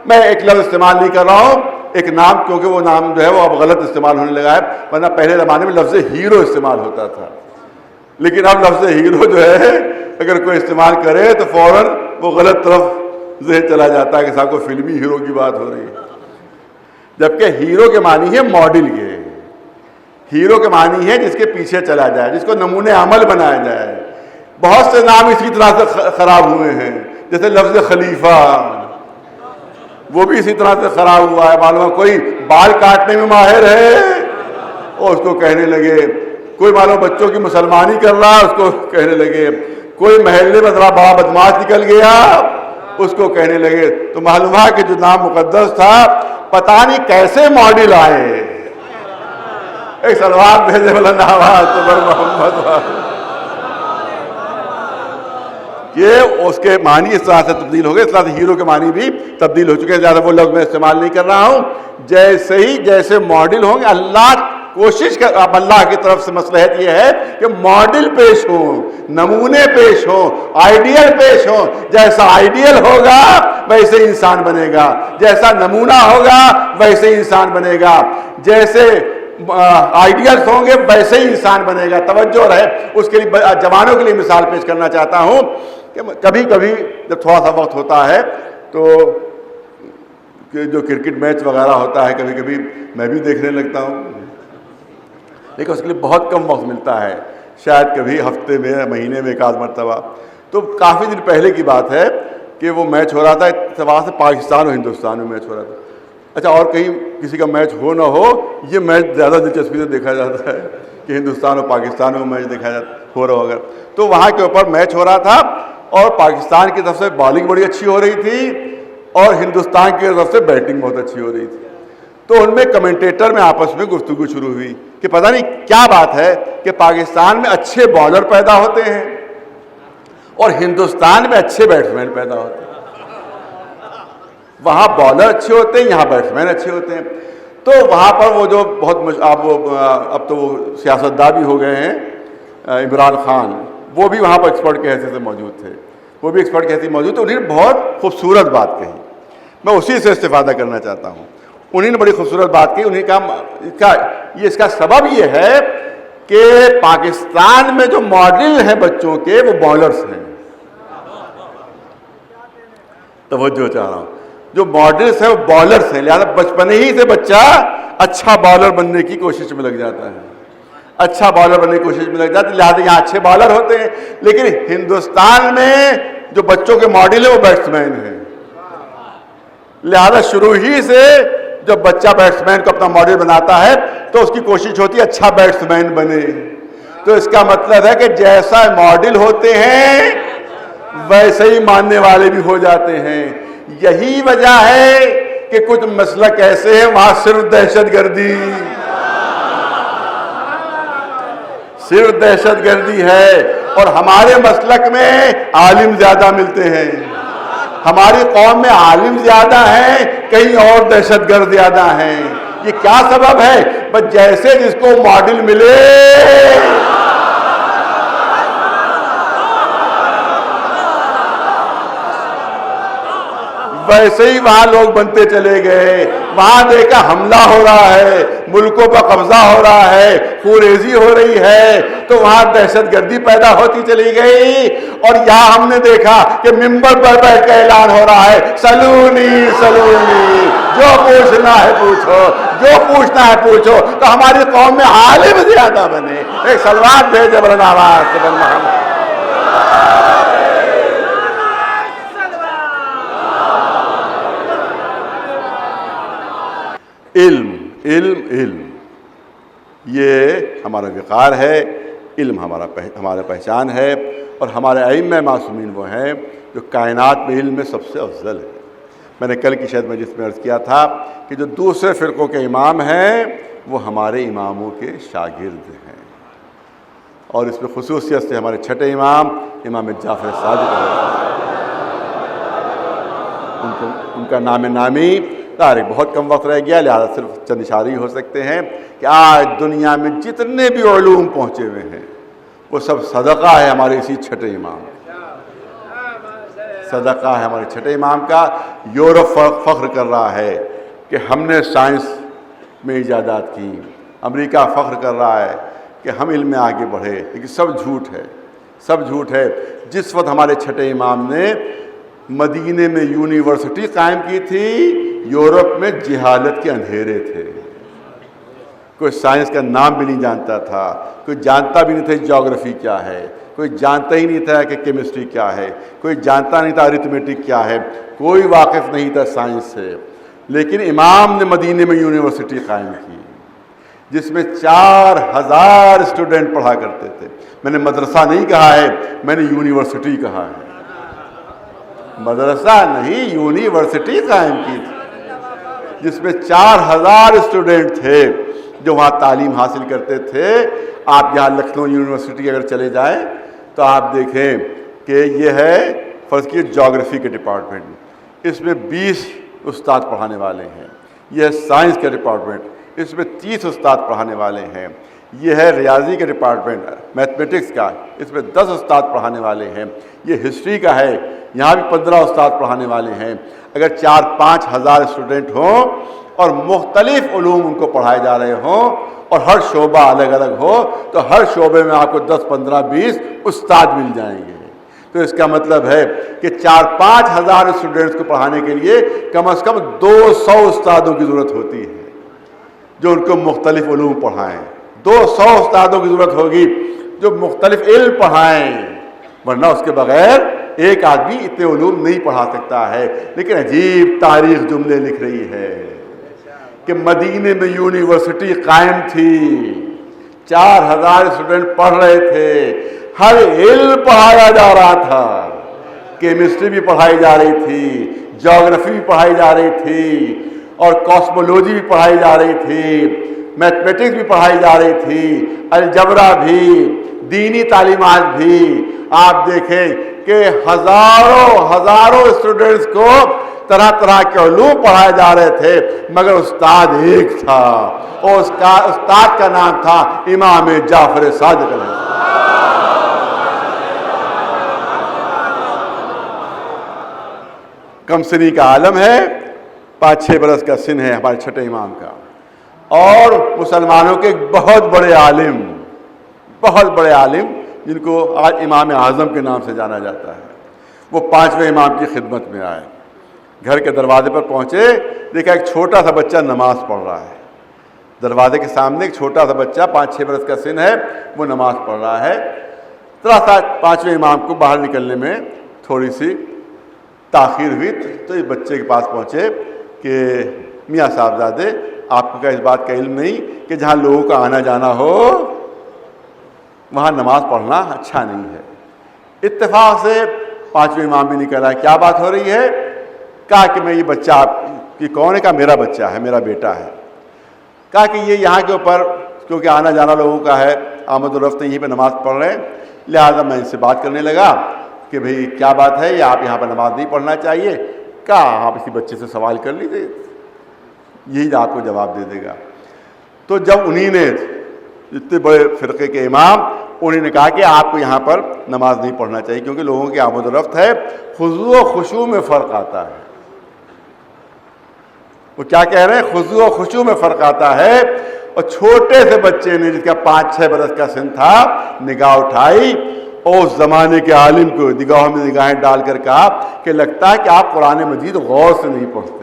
میں ایک لفظ استعمال نہیں کر رہا ہوں, ایک نام, کیونکہ وہ نام جو ہے وہ اب غلط استعمال ہونے لگا ہے, ورنہ پہلے زمانے میں لفظ ہیرو استعمال ہوتا تھا. لیکن اب لفظ ہیرو جو ہے اگر کوئی استعمال کرے تو فوراً وہ غلط طرف ذہن چلا جاتا ہے کہ صاحب کو فلمی ہیرو کی بات ہو رہی ہے. جبکہ ہیرو کے معنی ہے ماڈل کے, ہیرو کے معنی ہے جس کے پیچھے چلا جائے, جس کو نمونے عمل بنایا جائے. بہت سے نام اسی طرح سے خراب ہوئے ہیں, جیسے لفظ خلیفہ, وہ بھی اسی طرح سے خراب ہوا ہے. معلوم ہے کوئی بال کاٹنے میں ماہر ہے اور اس کو کہنے لگے, کوئی معلوم بچوں کی مسلمانی کر رہا اس کو کہنے لگے, کوئی محلے میں ذرا بڑا بدماش نکل گیا اس کو کہنے لگے. تو معلوم ہے کہ جو نام مقدس تھا پتہ نہیں کیسے ماڈل آئے. ایک سلوات بھیجے بلند آواز پر محمد. یہ اس کے معنی اس طرح سے تبدیل ہو گئے, اس طرح سے ہیرو کے معنی بھی تبدیل ہو چکے ہیں. زیادہ وہ لفظ میں استعمال نہیں کر رہا ہوں. جیسے ماڈل ہوں گے, اللہ کوشش کر, اب اللہ کی طرف سے مصلحت یہ ہے کہ ماڈل پیش ہوں, نمونے پیش ہوں, آئیڈیل پیش ہوں. جیسا آئیڈیل ہوگا ویسے ہی انسان بنے گا, جیسا نمونہ ہوگا ویسے ہی انسان بنے گا, جیسے آئیڈیلز ہوں گے ویسے ہی انسان بنے گا. توجہ رہے. اس کے لیے جوانوں کے لیے مثال پیش کرنا چاہتا ہوں کہ کبھی کبھی جب تھوڑا سا وقت ہوتا ہے تو جو کرکٹ میچ وغیرہ ہوتا ہے کبھی کبھی میں بھی دیکھنے لگتا ہوں, لیکن اس کے لیے بہت کم وقت ملتا ہے, شاید کبھی ہفتے میں, مہینے میں ایک آدھ مرتبہ. تو کافی دن پہلے کی بات ہے کہ وہ میچ ہو رہا تھا, اتفاق سے پاکستان اور ہندوستان میں میچ ہو رہا تھا. اچھا, اور کہیں کسی کا میچ ہو نہ ہو, یہ میچ زیادہ دلچسپی سے دیکھا جاتا ہے کہ ہندوستان اور پاکستان میں میچ دیکھا ہو رہا ہوگا. تو وہاں کے اوپر میچ ہو رہا تھا اور پاکستان کی طرف سے بالنگ بڑی اچھی ہو رہی تھی اور ہندوستان کی طرف سے بیٹنگ بہت اچھی ہو رہی تھی. تو ان میں کمنٹیٹر میں آپس میں گفتگو شروع ہوئی کہ پتہ نہیں کیا بات ہے کہ پاکستان میں اچھے بالر پیدا ہوتے ہیں اور ہندوستان میں اچھے بیٹسمین پیدا ہوتے ہیں. وہاں بالر اچھے ہوتے ہیں, یہاں بیٹسمین اچھے ہوتے ہیں. تو وہاں پر وہ جو بہت اب تو وہ سیاستداں بھی ہو گئے ہیں, عمران خان, وہ بھی وہاں پر ایکسپرٹ کے حیثیت سے موجود تھے, وہ بھی ایکسپرٹ کے حیثیت موجود تھے. انہوں نے بہت خوبصورت بات کہی, میں اسی سے استفادہ کرنا چاہتا ہوں. انہوں نے بڑی خوبصورت بات کی. انہوں نے کہا اس کا سبب یہ ہے کہ پاکستان میں جو ماڈل ہیں بچوں کے وہ بالرز ہیں. توجہ چاہ رہا ہوں, جو ماڈلز ہیں وہ بالرز ہیں. لہذا بچپن ہی سے بچہ اچھا بالر بننے کی کوشش میں لگ جاتا ہے، اچھا بالر بننے کی کوشش میں لگ جاتا ہے، لہٰذا یہاں اچھے بالر ہوتے ہیں، لیکن ہندوستان میں جو بچوں کے ماڈل ہیں وہ بیٹسمین ہیں، لہذا شروع ہی سے جب بچہ بیٹسمین کو اپنا ماڈل بناتا ہے تو اس کی کوشش ہوتی ہے اچھا بیٹسمین بنے۔ تو اس کا مطلب ہے کہ جیسا ماڈل ہوتے ہیں ویسے ہی ماننے والے بھی ہو جاتے ہیں۔ یہی وجہ ہے کہ کچھ مسلک ایسے ہیں وہاں صرف دہشت گردی ہے، اور ہمارے مسلک میں عالم زیادہ ملتے ہیں، ہماری قوم میں عالم زیادہ ہیں، کہیں اور دہشت گرد زیادہ ہیں۔ یہ کیا سبب ہے؟ بس جیسے جس کو ماڈل ملے ویسے ہی وہاں لوگ بنتے چلے گئے۔ وہاں دیکھا حملہ ہو رہا ہے، ملکوں پر قبضہ ہو رہا ہے، خوریزی ہو رہی ہے، تو وہاں دہشت گردی پیدا ہوتی چلی گئی۔ اور یہاں ہم نے دیکھا کہ ممبر پر بیٹھ کے اعلان ہو رہا ہے سلونی سلونی، جو پوچھنا ہے پوچھو، جو پوچھنا ہے پوچھو۔ تو ہماری قوم میں عالم زیادہ بنے۔ ایک سلوات بھیجے بلند آواز سے بن محمد۔ علم علم علم یہ ہمارا وقار ہے، علم ہمارا پہچان ہے، اور ہمارے ائمہ معصومین وہ ہیں جو کائنات میں علم میں سب سے افضل ہے۔ میں نے کل کی شاید مجلس میں عرض کیا تھا کہ جو دوسرے فرقوں کے امام ہیں وہ ہمارے اماموں کے شاگرد ہیں، اور اس میں خصوصیت سے ہمارے چھٹے امام جعفر صادق ان کا نام نامی تاریخ بہت کم وقت رہ گیا، لہذا صرف چند اشارے ہو سکتے ہیں کہ آج دنیا میں جتنے بھی علوم پہنچے ہوئے ہیں وہ سب صدقہ ہے ہمارے اسی چھٹے امام، صدقہ ہے ہمارے چھٹے امام کا۔ یورپ فخر کر رہا ہے کہ ہم نے سائنس میں ایجادات کی، امریکہ فخر کر رہا ہے کہ ہم علم میں آگے بڑھے، لیکن سب جھوٹ ہے، سب جھوٹ ہے۔ جس وقت ہمارے چھٹے امام نے مدینے میں یونیورسٹی قائم کی تھی، یورپ میں جہالت کے اندھیرے تھے، کوئی سائنس کا نام بھی نہیں جانتا تھا، کوئی جانتا بھی نہیں تھا جیوگرافی کیا ہے، کوئی جانتا ہی نہیں تھا کہ کیمسٹری کیا ہے، کوئی جانتا نہیں تھا ارتھمیٹک کیا ہے، کوئی واقف نہیں تھا سائنس سے۔ لیکن امام نے مدینے میں یونیورسٹی قائم کی جس میں 4000 اسٹوڈنٹ پڑھا کرتے تھے۔ میں نے مدرسہ نہیں کہا ہے، میں نے یونیورسٹی کہا ہے، مدرسہ نہیں، یونیورسٹی قائم کی تھی جس میں 4000 اسٹوڈنٹ تھے جو وہاں تعلیم حاصل کرتے تھے۔ آپ یہاں لکھنؤ یونیورسٹی اگر چلے جائیں تو آپ دیکھیں کہ یہ ہے فرض کیے جیوگرافی کے ڈپارٹمنٹ، اس میں 20 استاد پڑھانے والے ہیں۔ یہ ہے سائنس کا ڈپارٹمنٹ، اس میں 30 استاد پڑھانے والے ہیں۔ یہ ہے ریاضی کا ڈپارٹمنٹ، میتھمیٹکس کا، اس میں 10 استاد پڑھانے والے ہیں۔ یہ ہسٹری کا ہے، یہاں بھی 15 استاد پڑھانے والے ہیں۔ اگر 4-5 ہزار اسٹوڈنٹ ہوں اور مختلف علوم ان کو پڑھائے جا رہے ہوں اور ہر شعبہ الگ الگ ہو تو ہر شعبے میں آپ کو 10, 15, 20 استاد مل جائیں گے۔ تو اس کا مطلب ہے کہ 4-5 ہزار اسٹوڈنٹس کو پڑھانے کے لیے کم از کم 200 استادوں کی ضرورت ہوتی ہے جو ان کو مختلف علوم پڑھائیں۔ 200 استادوں کی ضرورت ہوگی جو مختلف علم پڑھائیں، ورنہ اس کے بغیر ایک آدمی اتنے علوم نہیں پڑھا سکتا ہے۔ لیکن عجیب تاریخ جملے لکھ رہی ہے کہ مدینے میں یونیورسٹی قائم تھی، 4000 اسٹوڈنٹ پڑھ رہے تھے، ہر علم پڑھایا جا رہا تھا، کیمسٹری بھی پڑھائی جا رہی تھی، جیوگرافی بھی پڑھائی جا رہی تھی، اور کاسمولوجی بھی پڑھائی جا رہی تھی، میتھمیٹکس بھی پڑھائی جا رہی تھی، الجبرا بھی، دینی تعلیمات بھی۔ آپ دیکھیں کہ ہزاروں اسٹوڈنٹس کو طرح طرح کے علوم پڑھائے جا رہے تھے، مگر استاد ایک تھا، اور اس کا استاد کا نام تھا امام جعفر صادق علیہ السلام۔ کم سنی کا عالم ہے، 5-6 برس کا سن ہے ہمارے چھٹے امام کا، اور مسلمانوں کے ایک بہت بڑے عالم جن کو آج امام اعظم کے نام سے جانا جاتا ہے، وہ 5ویں امام کی خدمت میں آئے۔ گھر کے دروازے پر پہنچے، دیکھا ایک چھوٹا سا بچہ نماز پڑھ رہا ہے، دروازے کے سامنے ایک چھوٹا سا بچہ 5-6 برس کا سن ہے، وہ نماز پڑھ رہا ہے. ذرا سا 5ویں امام کو باہر نکلنے میں تھوڑی سی تاخیر ہوئی تو اس بچے کے پاس پہنچے کہ میاں صاحبزادے آپ کو کیا اس بات کا علم نہیں کہ جہاں لوگوں کا آنا جانا ہو وہاں نماز پڑھنا اچھا نہیں ہے. اتفاق سے 5ویں امام بھی نکل آیا. کیا بات ہو رہی ہے؟ کہا کہ میں یہ بچہ آپ کی کون ہے؟ کہا میرا بچہ ہے، میرا بیٹا ہے. کہا کہ یہ یہاں کے اوپر کیونکہ آنا جانا لوگوں کا ہے، آمد و رفت یہیں پہ نماز پڑھ رہے ہیں، لہٰذا میں ان سے بات کرنے لگا کہ بھئی کیا بات ہے، یا آپ یہاں پر نماز نہیں پڑھنا چاہیے. کہا آپ اسی بچے سے سوال کر لیجیے، یہی آپ کو جواب دے دے گا. تو جب انہی نے اتنے بڑے فرقے کے امام انہوں نے کہا کہ آپ کو یہاں پر نماز نہیں پڑھنا چاہیے کیونکہ لوگوں کی آمد و رفت ہے، خضوع و خشوع میں فرق آتا ہے. وہ کیا کہہ رہے ہیں؟ خضوع و خشوع میں فرق آتا ہے. اور چھوٹے سے بچے نے جس کا 5-6 برس کا سن تھا نگاہ اٹھائی اور اس زمانے کے عالم کو نگاہوں میں نگاہیں ڈال کر کہا کہ لگتا ہے کہ آپ قرآن مجید غور سے نہیں پڑھتے،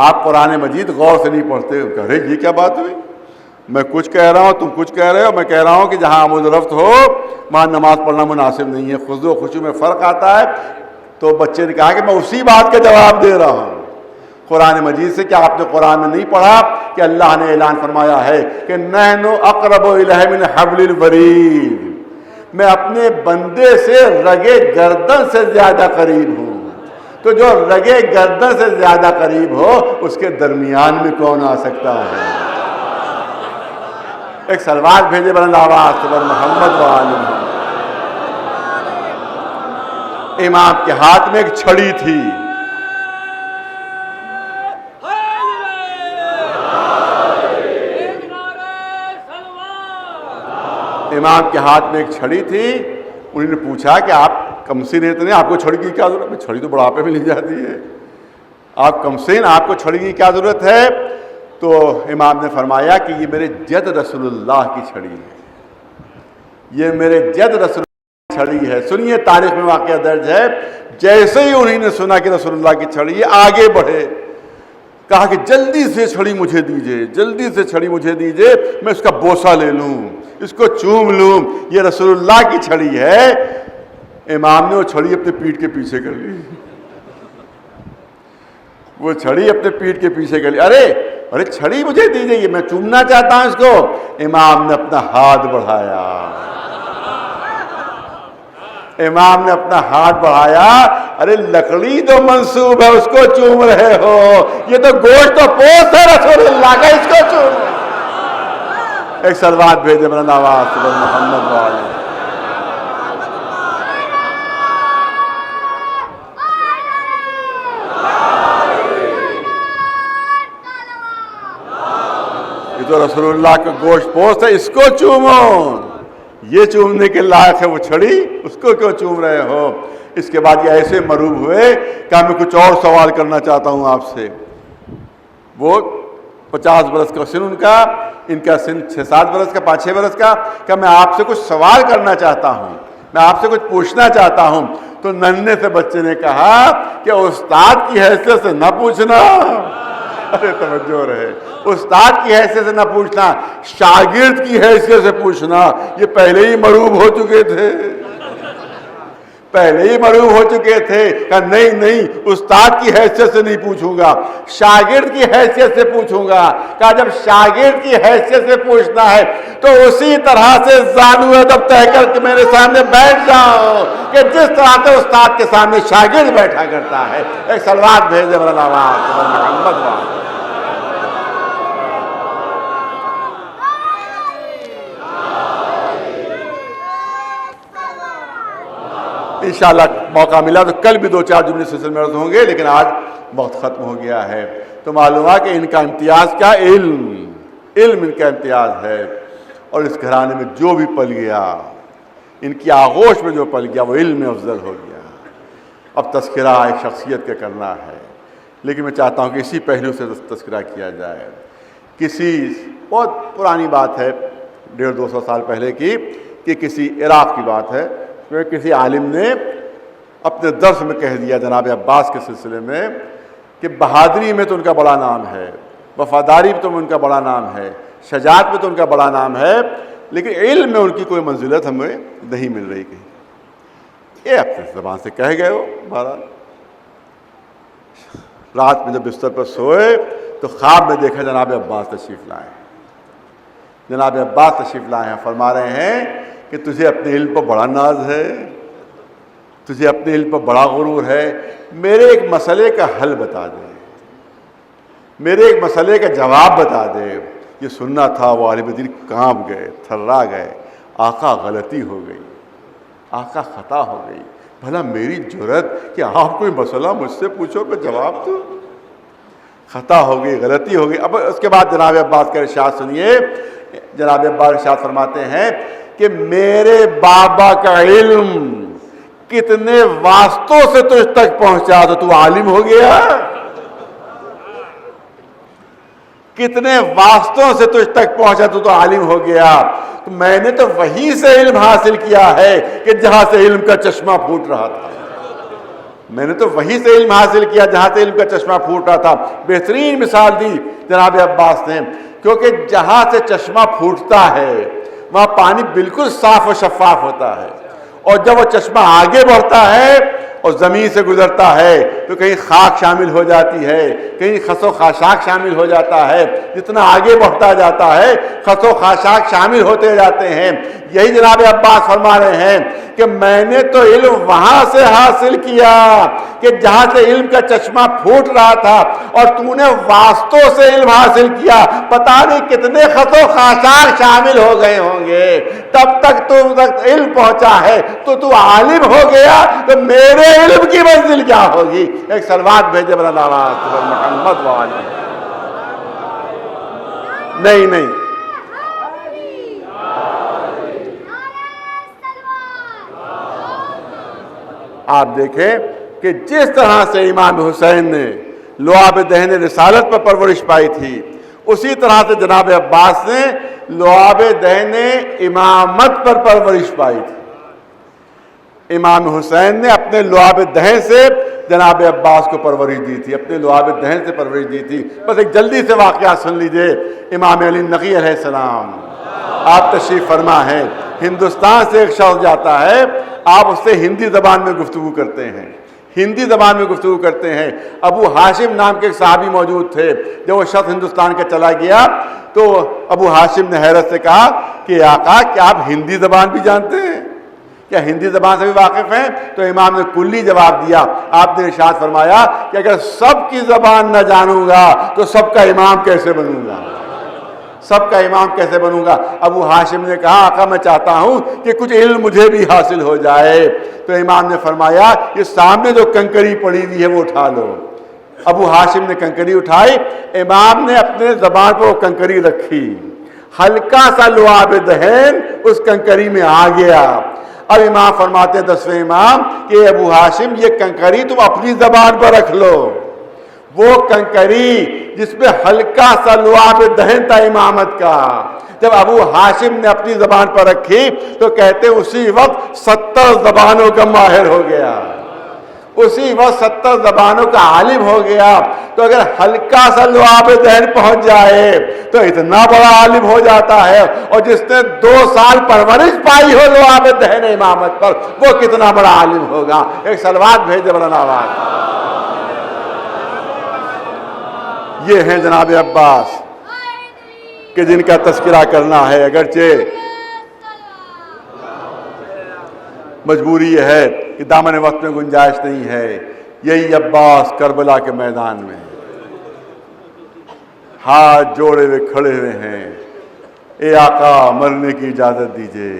آپ قرآن مجید غور سے نہیں پڑھتے. کہہ رہے یہ کیا بات ہوئی؟ میں کچھ کہہ رہا ہوں، تم کچھ کہہ رہے ہو. میں کہہ رہا ہوں کہ جہاں آمد و رفت ہو وہاں نماز پڑھنا مناسب نہیں ہے، خضوع و خشوع میں فرق آتا ہے. تو بچے نے کہا کہ میں اسی بات کا جواب دے رہا ہوں قرآن مجید سے. کیا آپ نے قرآن میں نہیں پڑھا کہ اللہ نے اعلان فرمایا ہے کہ نحن اقرب الیہ من حبل الورید، میں اپنے بندے سے رگے گردن سے زیادہ قریب ہوں. تو جو رگے گردن سے زیادہ قریب ہو اس کے درمیان میں کون آ سکتا ہے؟ ایک سلوات بھیجے بلند آواز سے محمد و آل محمد. امام کے ہاتھ میں ایک چھڑی تھی. امام کے ہاتھ میں ایک چھڑی تھی. انہوں نے پوچھا کہ آپ کمسن اتنے، آپ کو چھڑی کی کیا ضرورت؟ چھڑی تو بڑھاپے میں لی جاتی ہے، آپ کمسن، آپ کو چھڑی کی کیا ضرورت ہے؟ تو امام نے فرمایا کہ یہ میرے جد رسول اللہ کی چھڑی ہے، یہ میرے جد رسول اللہ کی چھڑی ہے. سنیے تاریخ میں واقعہ درج ہے، جیسے ہی انہوں نے سنا کہ رسول اللہ کی چھڑی ہے آگے بڑھے، کہا کہ جلدی سے چھڑی مجھے دیجئے، جلدی سے چھڑی مجھے دیجئے، میں اس کا بوسہ لے لوں، اس کو چوم لوں، یہ رسول اللہ کی چھڑی ہے. امام نے وہ چھڑی اپنے پیٹھ کے پیچھے کر لی، وہ چھڑی اپنے پیٹھ کے پیچھے کر لی. ارے چھڑی مجھے دیجئے، یہ میں چومنا چاہتا ہوں اس کو. امام نے اپنا ہاتھ بڑھایا، امام نے اپنا ہاتھ بڑھایا. ارے لکڑی تو منسوب ہے، اس کو چوم رہے ہو، یہ تو گوشت و پوست ہے رسول اللہ کا، اس کو چوم. ایک سلوات بھیجے بلند آواز سے محمد و آل محمد. یہ تو رسول اللہ کا گوشت پوست ہے، اس کو چومو. یہ چومنے کے لائق ہے وہ چھڑی، اس کو کیوں چوم رہے ہو؟ اس کے بعد یہ ایسے مروب ہوئے کہ میں کچھ اور سوال کرنا چاہتا ہوں آپ سے. وہ 50 برس کا سن ان کا سن 6-7 برس کا، 5-6 برس کا. کہ میں آپ سے کچھ سوال کرنا چاہتا ہوں، میں آپ سے کچھ پوچھنا چاہتا ہوں. تو ننھے سے بچے نے کہا کہ استاد کی حیثیت سے نہ پوچھنا. ارے توجہ رہے، استاد کی حیثیت سے نہ پوچھنا، شاگرد کی حیثیت سے پوچھنا. یہ پہلے ہی مروب ہو چکے تھے، پہلے ہی مروب ہو چکے تھے. کہ نہیں استاد کی حیثیت سے نہیں پوچھوں گا، شاگرد کی حیثیت سے پوچھوں گا. کہ جب شاگرد کی حیثیت سے پوچھنا ہے تو اسی طرح سے زانو ادب طے کر کے میرے سامنے بیٹھ جاؤ کہ جس طرح سے استاد کے سامنے شاگرد بیٹھا کرتا ہے. ایک سلوات بھیجے بلند آواز سے محمد. انشاءاللہ موقع ملا تو کل بھی 2-4 جملے سلسلے میں عرض ہوں گے، لیکن آج وقت ختم ہو گیا ہے. تو معلوم ہے کہ ان کا امتیاز کیا؟ علم ان کا امتیاز ہے. اور اس گھرانے میں جو بھی پل گیا، ان کی آغوش میں جو پل گیا وہ علم میں افضل ہو گیا. اب تذکرہ ایک شخصیت کا کرنا ہے، لیکن میں چاہتا ہوں کہ اسی پہلو سے تذکرہ کیا جائے. کسی بہت پرانی بات ہے 150-200 سال پہلے کی، کہ کسی عراق کی بات ہے، کسی عالم نے اپنے درس میں کہہ دیا جناب عباس کے سلسلے میں کہ بہادری میں تو ان کا بڑا نام ہے، وفاداری بھی تو ان کا بڑا نام ہے، شجاعت بھی تو ان کا بڑا نام ہے، لیکن علم میں ان کی کوئی منزلت ہمیں نہیں مل رہی کہیں۔ یہ اپنی زبان سے کہہ گئے ہو۔ بہرحال رات میں جب بستر پر سوئے تو خواب میں دیکھا جناب عباس تشریف لائے، جناب عباس تشریف لائے ہیں، فرما رہے ہیں کہ تجھے اپنے علم پر بڑا ناز ہے، تجھے اپنے علم پر بڑا غرور ہے، میرے ایک مسئلے کا حل بتا دے، میرے ایک مسئلے کا جواب بتا دے۔ یہ سننا تھا، وہ عالم دین کانپ گئے، تھرا گئے، آقا غلطی ہو گئی، آقا خطا ہو گئی، بھلا میری جرت کہ آپ کوئی مسئلہ مجھ سے پوچھو میں جواب دوں، خطا ہو گئی، غلطی ہو گئی۔ اب اس کے بعد جناب عباس کا ارشاد سنیے، جناب عباس ارشاد فرماتے ہیں کہ میرے بابا کا علم کتنے واسطوں سے تجھ تک پہنچا تو عالم ہو گیا، کتنے واسطوں سے تجھ تک پہنچا تو عالم ہو گیا۔ تو میں نے تو وہیں سے علم حاصل کیا ہے کہ جہاں سے علم کا چشمہ پھوٹ رہا تھا، میں نے تو وہیں سے علم حاصل کیا جہاں سے علم کا چشمہ پھوٹ رہا تھا۔ بہترین مثال دی جناب عباس نے، کیونکہ جہاں سے چشمہ پھوٹتا ہے وہاں پانی بالکل صاف و شفاف ہوتا ہے، اور جب وہ چشمہ آگے بڑھتا ہے اور زمین سے گزرتا ہے تو کہیں خاک شامل ہو جاتی ہے، کہیں خس و خاشاک شامل ہو جاتا ہے، جتنا آگے بڑھتا جاتا ہے خس و خاشاک شامل ہوتے جاتے ہیں۔ یہی جناب عباس فرما رہے ہیں کہ میں نے تو علم وہاں سے حاصل کیا کہ جہاں سے علم کا چشمہ پھوٹ رہا تھا، اور تو نے واسطوں سے علم حاصل کیا، پتہ نہیں کتنے خس و خاشاک شامل ہو گئے ہوں گے، تب تک تو تک علم پہنچا ہے تو عالم ہو گیا، تو میرے علم کی منزل کیا ہوگی؟ ایک سلوات بھیجے بلا محمد والی۔ نہیں آپ دیکھیں کہ جس طرح سے امام حسین نے لعاب دہن رسالت پر پرورش پائی تھی، اسی طرح سے جناب عباس نے لعاب دہن امامت پر پرورش پائی تھی۔ امام حسین نے اپنے لعاب دہن سے جناب عباس کو پرورش دی تھی، اپنے لعاب دہن سے پرورش دی تھی۔ بس ایک جلدی سے واقعہ سن لیجئے۔ امام علی نقی علیہ السلام آپ تشریف فرما ہیں، ہندوستان سے ایک شخص جاتا ہے، آپ اس سے ہندی زبان میں گفتگو کرتے ہیں، ہندی زبان میں گفتگو کرتے ہیں۔ ابو ہاشم نام کے ایک صحابی موجود تھے، جب وہ شخص ہندوستان کا چلا گیا تو ابو ہاشم نے حیرت سے کہا کہ آقا کیا آپ ہندی زبان بھی جانتے ہیں، کیا ہندی زبان سے بھی واقف ہیں؟ تو امام نے کلی جواب دیا۔ آپ نے ارشاد فرمایا کہ اگر سب کی زبان نہ جانوں گا تو سب کا امام کیسے بنوں گا، سب کا امام کیسے بنوں گا؟ ابو ہاشم نے کہا آقا میں چاہتا ہوں کہ کچھ علم مجھے بھی حاصل ہو جائے۔ تو امام نے فرمایا یہ سامنے جو کنکری پڑی ہوئی ہے وہ اٹھا لو۔ ابو ہاشم نے کنکری اٹھائی، امام نے اپنے زبان پر وہ کنکری رکھی، ہلکا سا لعاب دہن اس کنکری میں آ گیا۔ اب امام فرماتے ہیں 10ویں امام کہ ابو ہاشم یہ کنکری تم اپنی زبان پر رکھ لو۔ وہ کنکری جس پہ ہلکا سا لعاب دہن تھا امامت کا، جب ابو ہاشم نے اپنی زبان پر رکھی تو کہتے اسی وقت 70 زبانوں کا ماہر ہو گیا، اسی وقت 70 زبانوں کا عالم ہو گیا۔ تو اگر ہلکا سا لعاب دہن پہنچ جائے تو اتنا بڑا عالم ہو جاتا ہے، اور جس نے 2 سال پرورش پائی ہو لعاب دہن امامت پر وہ کتنا بڑا عالم ہوگا۔ ایک سلوات بھیجے بڑا آواز۔ یہ ہیں جناب عباس کہ جن کا تذکرہ کرنا ہے، اگرچہ مجبوری یہ ہے کہ دامن وقت میں گنجائش نہیں ہے۔ یہی عباس کربلا کے میدان میں ہاتھ جوڑے ہوئے کھڑے ہوئے ہیں، اے آقا مرنے کی اجازت دیجئے،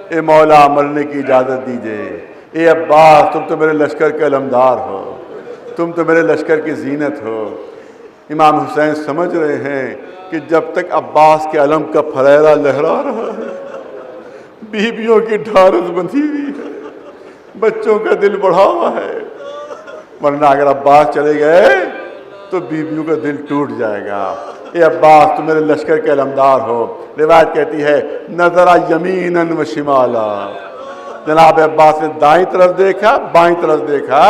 اے مولا مرنے کی اجازت دیجئے۔ اے عباس تم تو میرے لشکر کے علمدار ہو، تم تو میرے لشکر کی زینت ہو۔ امام حسین سمجھ رہے ہیں کہ جب تک عباس کے علم کا پھریرا لہرا رہا ہے، بیویوں کی ڈھارس بندھی ہوئی ہے، بچوں کا دل بڑھا ہوا ہے، ورنہ اگر عباس چلے گئے تو بیویوں کا دل ٹوٹ جائے گا۔ اے عباس تم میرے لشکر کے علمدار ہو۔ روایت کہتی ہے نظر یمیناً و شمالا، جناب عباس نے دائیں طرف دیکھا، بائیں طرف دیکھا،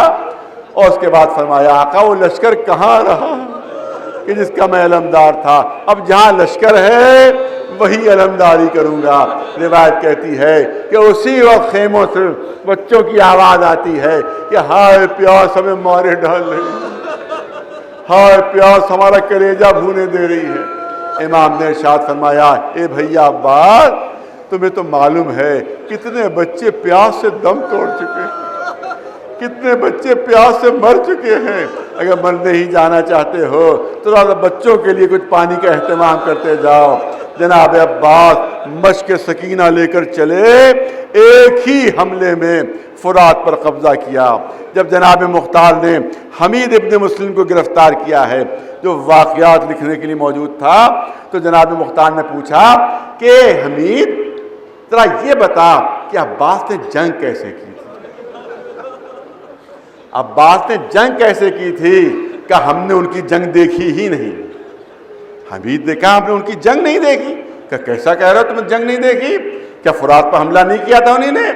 اور اس کے بعد فرمایا آقا وہ لشکر کہاں رہا، کہ جس کا میں علمدار تھا، اب جہاں لشکر ہے وہی علمداری کروں گا۔ روایت کہتی ہے کہ اسی وقت خیموں سے بچوں کی آواز آتی ہے کہ ہائے پیاس ہمیں مارے ڈال رہی ہے، ہائے پیاس ہمارا کلیجہ بھونے دے رہی ہے۔ امام نے ارشاد فرمایا، اے بھیا عباس، تمہیں تو معلوم ہے کتنے بچے پیاس سے دم توڑ چکے ہیں، کتنے بچے پیاس سے مر چکے ہیں۔ اگر مرنے ہی جانا چاہتے ہو تو بچوں کے لیے کچھ پانی کا اہتمام کرتے جاؤ۔ جناب عباس مشق سکینہ لے کر چلے، ایک ہی حملے میں فرات پر قبضہ کیا۔ جب جناب مختار نے حمید ابن مسلم کو گرفتار کیا ہے، جو واقعات لکھنے کے لیے موجود تھا، تو جناب مختار نے پوچھا کہ حمید ذرا یہ بتا کہ عباس نے جنگ کیسے کی تھی؟ عباس نے جنگ کیسے کی تھی؟ کہ ہم نے ان کی جنگ دیکھی ہی نہیں۔ حمید نے کہا ہم نے ان کی جنگ نہیں دیکھی۔ کہ کیسا کہہ رہے ہو تم نے جنگ نہیں دیکھی؟ کیا فرات پر حملہ نہیں کیا تھا انہوں نے؟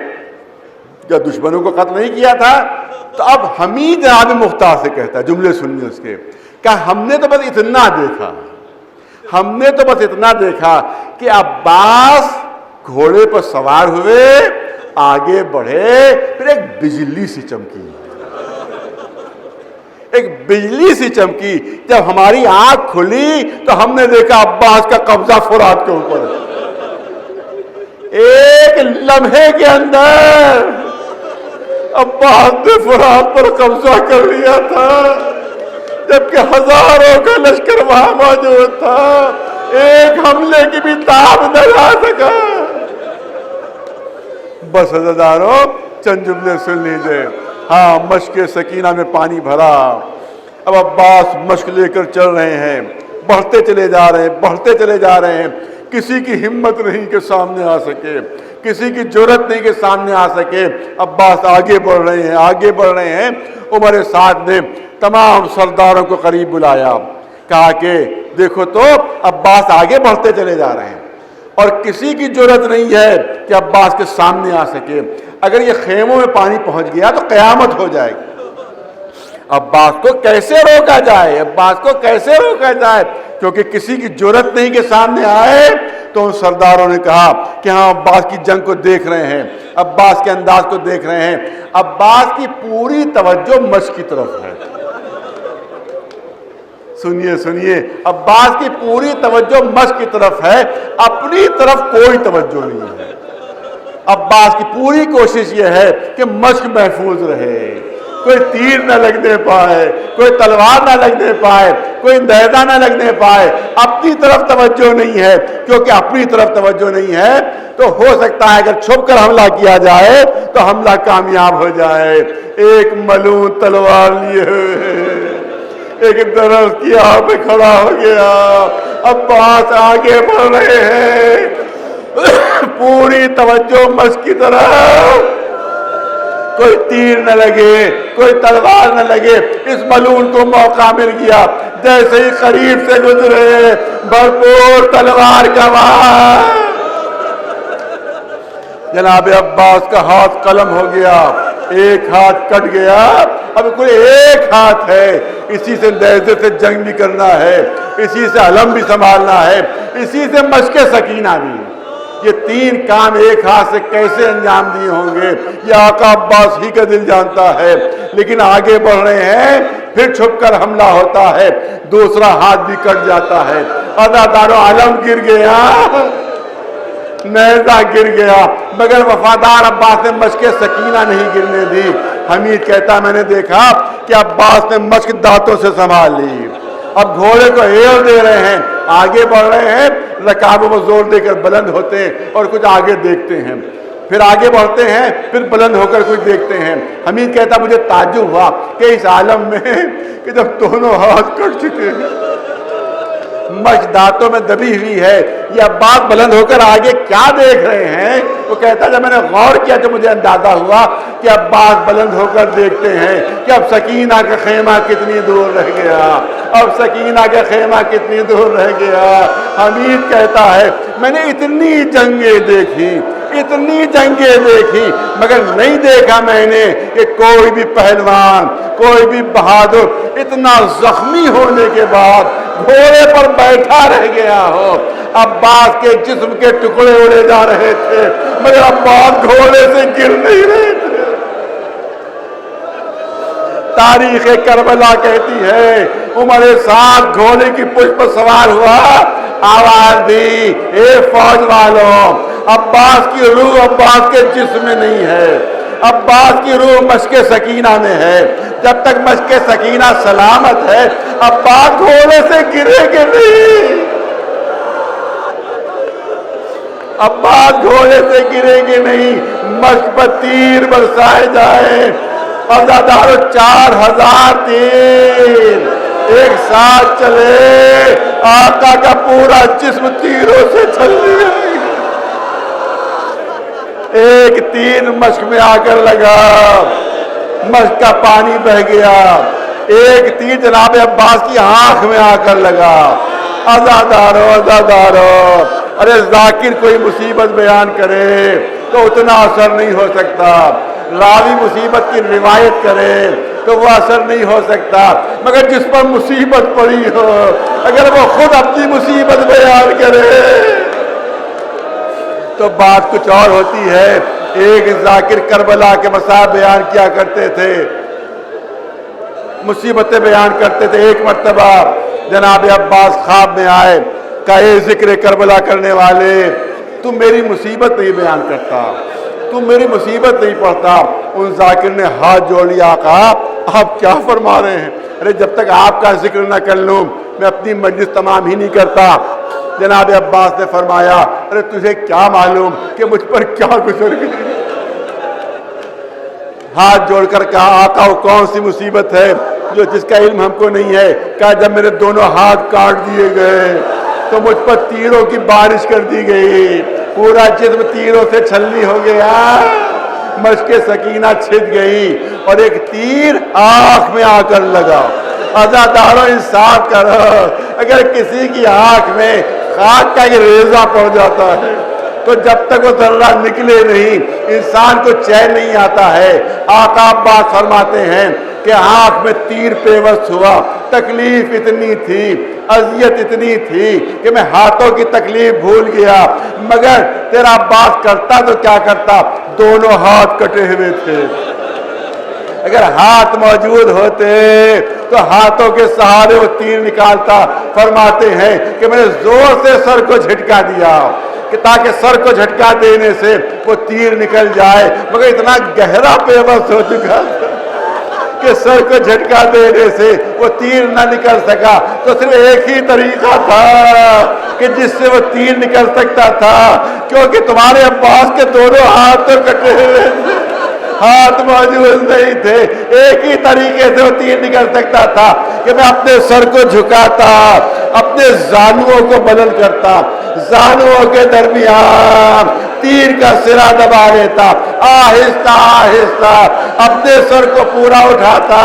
کیا دشمنوں کو قتل نہیں کیا تھا؟ تو اب حمید جناب مختار سے کہتا ہے، جملے سنیے اس کے، کہ ہم نے تو بس اتنا دیکھا، ہم نے تو بس اتنا دیکھا کہ عباس گھوڑے پر سوار ہوئے، آگے بڑھے، پھر ایک بجلی سی چمکی، ایک بجلی سی چمکی۔ جب ہماری آنکھ کھلی تو ہم نے دیکھا عباس کا قبضہ فرات کے اوپر، ایک لمحے کے اندر عباس نے فرات پر قبضہ کر لیا تھا، جبکہ ہزاروں کا لشکر وہاں موجود تھا، ایک حملے کی بھی تاب نہ لا سکا۔ بس عزیزانو چند جملے سن لیجئے۔ ہاں، مشق سکینہ میں پانی بھرا، اب عباس مشق لے کر چل رہے ہیں، بڑھتے چلے جا رہے ہیں، بڑھتے چلے جا رہے ہیں۔ کسی کی ہمت نہیں کہ سامنے آ سکے، کسی کی جرت نہیں کہ سامنے آ سکے۔ عباس آگے بڑھ رہے ہیں، آگے بڑھ رہے ہیں۔ عمر سعد نے تمام سرداروں کو قریب بلایا، کہا کہ دیکھو تو عباس آگے بڑھتے چلے جا رہے ہیں اور کسی کی جرت نہیں ہے کہ عباس کے سامنے آ سکے۔ اگر یہ خیموں میں پانی پہنچ گیا تو قیامت ہو جائے گی۔ عباس کو کیسے روکا جائے؟ عباس کو کیسے روکا جائے؟ کیونکہ کسی کی جرت نہیں کہ سامنے آئے۔ تو ان سرداروں نے کہا کہ ہاں عباس کی جنگ کو دیکھ رہے ہیں، عباس کے انداز کو دیکھ رہے ہیں۔ عباس کی پوری توجہ مشق کی طرف ہے۔ سنیے سنیے، عباس کی پوری توجہ مشق کی طرف ہے، اپنی طرف کوئی توجہ نہیں ہے۔ عباس کی پوری کوشش یہ ہے کہ مشق محفوظ رہے، کوئی تیر نہ لگنے پائے، کوئی تلوار نہ لگنے پائے، کوئی نیزہ نہ لگنے پائے۔ اپنی طرف توجہ نہیں ہے، کیونکہ اپنی طرف توجہ نہیں ہے تو ہو سکتا ہے اگر چھپ کر حملہ کیا جائے تو حملہ کامیاب ہو جائے۔ ایک ملون تلوار لیے ہوئے ایک درخت کی آڑ پہ کھڑا ہو گیا۔ عباس آگے بڑھ رہے ہیں، پوری توجہ مشق کی طرف، کوئی تیر نہ لگے، کوئی تلوار نہ لگے۔ اس ملون کو موقع مل گیا، جیسے ہی قریب سے گزرے بھرپور تلوار کا وار، جناب عباس کا ہاتھ قلم ہو گیا، ایک ہاتھ کٹ گیا، اب کوئی ایک ہاتھ ہے، اسی سے نیزے سے جنگ بھی کرنا ہے، اسی سے علم بھی سنبھالنا ہے، اسی سے مشق سکینہ بھی۔ یہ تین کام ایک ہاتھ سے کیسے انجام دیے ہوں گے یہ آقا عباس ہی کا دل جانتا ہے۔ لیکن آگے بڑھ رہے ہیں، پھر چھپ کر حملہ ہوتا ہے، دوسرا ہاتھ بھی کٹ جاتا ہے، عزادارو علم گر گیا، نیزہ گر گیا، مگر وفادار عباس نے مشق سکینہ نہیں گرنے دی۔ حمید کہتا میں نے دیکھا کہ عباس نے مشق دانتوں سے سنبھال لی، اب گھوڑے کو ہیل دے رہے ہیں، آگے بڑھ رہے ہیں، رکابوں میں زور دے کر بلند ہوتے ہیں اور کچھ آگے دیکھتے ہیں، پھر آگے بڑھتے ہیں، پھر بلند ہو کر کچھ دیکھتے ہیں۔ حمید کہتا مجھے تعجب ہوا کہ اس عالم میں کہ جب دونوں ہاتھ کٹ چکے ہیں، مشق دانتوں میں دبی ہوئی ہے، یہ عباس بلند ہو کر آگے کیا دیکھ رہے ہیں؟ وہ کہتا جب میں نے غور کیا تو مجھے اندازہ ہوا کہ عباس بلند ہو کر دیکھتے ہیں کہ اب سکینہ کا خیمہ کتنی دور رہ گیا، اب سکینہ کا خیمہ کتنی دور رہ گیا۔ حمید کہتا ہے میں نے اتنی جنگیں دیکھی، اتنی جنگیں دیکھی، مگر نہیں دیکھا میں نے کہ کوئی بھی پہلوان، کوئی بھی بہادر اتنا زخمی ہونے کے بعد گھوڑے پر بیٹھا رہ گیا ہو۔ عباس کے جسم کے ٹکڑے اڑے جا رہے تھے مگر عباس گھوڑے سے گر نہیں رہے تھے۔ تاریخ کربلا کہتی ہے عمر سعد گھوڑے کی پشت پر سوار ہوا، آواز دی، اے فوج والوں، عباس کی روح عباس کے جسم میں نہیں ہے، عباس کی روح مشک سکینہ میں ہے۔ جب تک مشک سکینہ سلامت ہے عباس گھوڑے سے گرے گے نہیں، عباس گھوڑے سے گرے گے نہیں۔ مشک پر تیر برسائے جائیں، عزادارو 4000 تیر ایک ساتھ چلے، آقا کا پورا جسم تیروں سے چھل لیا۔ ایک تیر مشک میں آ کر لگا، مشک کا پانی بہ گیا۔ ایک تیر جناب عباس کی آنکھ میں آ کر لگا۔ عزادارو عزادارو، ارے ذاکر کوئی مصیبت بیان کرے تو اتنا اثر نہیں ہو سکتا، راوی مصیبت کی روایت کرے تو وہ اثر نہیں ہو سکتا، مگر جس پر مصیبت پڑی ہو اگر وہ خود اپنی مصیبت بیان کرے تو بات کچھ اور ہوتی ہے۔ ایک ذاکر کربلا کے مصائب بیان کیا کرتے تھے، مصیبتیں بیان کرتے تھے۔ ایک مرتبہ جناب عباس خواب میں آئے، کہا اے ذکر کربلا کرنے والے، تم میری مصیبت نہیں بیان کرتا، تم میری مصیبت نہیں پڑھتا۔ ان ذاکر نے ہاتھ جوڑ لیا، آقا آپ کیا فرما رہے ہیں؟ ارے جب تک آپ کا ذکر نہ کر لوں میں اپنی مجلس تمام ہی نہیں کرتا۔ جناب عباس نے فرمایا، ارے تجھے کیا معلوم کہ مجھ پر کیا گزر گئی؟ ہاتھ جوڑ کر کہا، آقا وہ کون سی مصیبت ہے جو جس کا علم ہم کو نہیں ہے؟ کہا جب میرے دونوں ہاتھ کاٹ دیے گئے تو مجھ پر تیروں کی بارش کر دی گئی، پورا جسم تیروں سے چھلنی ہو گیا، مشک سکینہ چھد گئی اور ایک تیر آنکھ میں آ کر لگا۔ عزادارو انصاف کرو، اگر کسی کی آنکھ میں خاک کا یہ ریزہ پڑ جاتا ہے تو جب تک وہ ذرہ نکلے نہیں انسان کو چین نہیں آتا ہے۔ آقا عباس فرماتے ہیں کہ آنکھ میں تیر پیوست ہوا، تکلیف اتنی تھی، اذیت اتنی تھی کہ میں ہاتھوں کی تکلیف بھول گیا، مگر تیرا عباس کرتا تو کیا کرتا، دونوں ہاتھ کٹے ہوئے تھے۔ اگر ہاتھ موجود ہوتے تو ہاتھوں کے سہارے وہ تیر نکالتا۔ فرماتے ہیں کہ میں نے زور سے سر کو جھٹکا دیا کہ تاکہ سر کو جھٹکا دینے سے وہ تیر نکل جائے، مگر اتنا گہرا پیوست ہو چکا تھا کہ سر کو جھٹکا دینے سے وہ تیر نہ نکل سکا۔ تو صرف ایک ہی طریقہ تھا کہ جس سے وہ تیر نکل سکتا تھا، کیونکہ تمہارے عباس کے دونوں ہاتھ تو کٹے ہوئے تھے، ہاتھ موجود نہیں تھے۔ ایک ہی طریقے سے وہ تیر نکل سکتا تھا کہ میں اپنے سر کو جھکاتا، اپنے زانوؤں کو بدل کرتا، زانوؤں کے درمیان تیر کا سرا دبا لیتا، آہستہ آہستہ اپنے سر کو پورا اٹھاتا،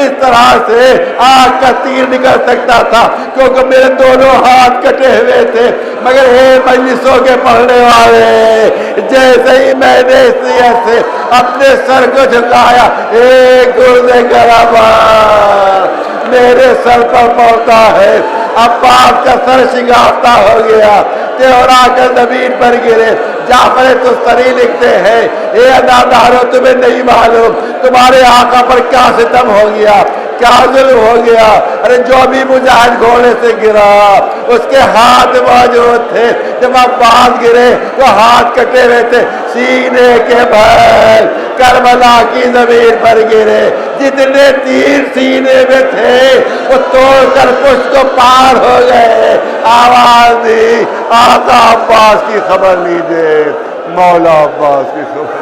اس طرح سے آگ کا تیر نکل سکتا تھا کیونکہ میرے دونوں ہاتھ کٹے ہوئے تھے۔ مگر اے مجلسوں کے پڑھنے والے، جیسے ہی میں نے اس نیت سے اپنے سر کو جھکایا، ایک گرد گربا میرے سر پر پڑتا ہے، عباس کا سر شگافتہ ہو گیا، تیورا کر زمین پر گرے۔ جعفر تستری لکھتے ہیں، اے عزادارو تمہیں نہیں معلوم تمہارے آقا پر کیا ستم ہو گیا، کیا ظلم ہو گیا۔ ارے جو بھی مجاہد گھوڑے سے گرا اس کے ہاتھ موجود تھے، جب عباس گرے تو ہاتھ کٹے ہوئے تھے، سینے کے بھل کربلا کی زمین پر گرے، جتنے تیر سینے میں تھے وہ توڑ کر پشت کو پار ہو گئے۔ آواز دی، آقا عباس کی خبر لیجئے، مولا عباس کی خبر۔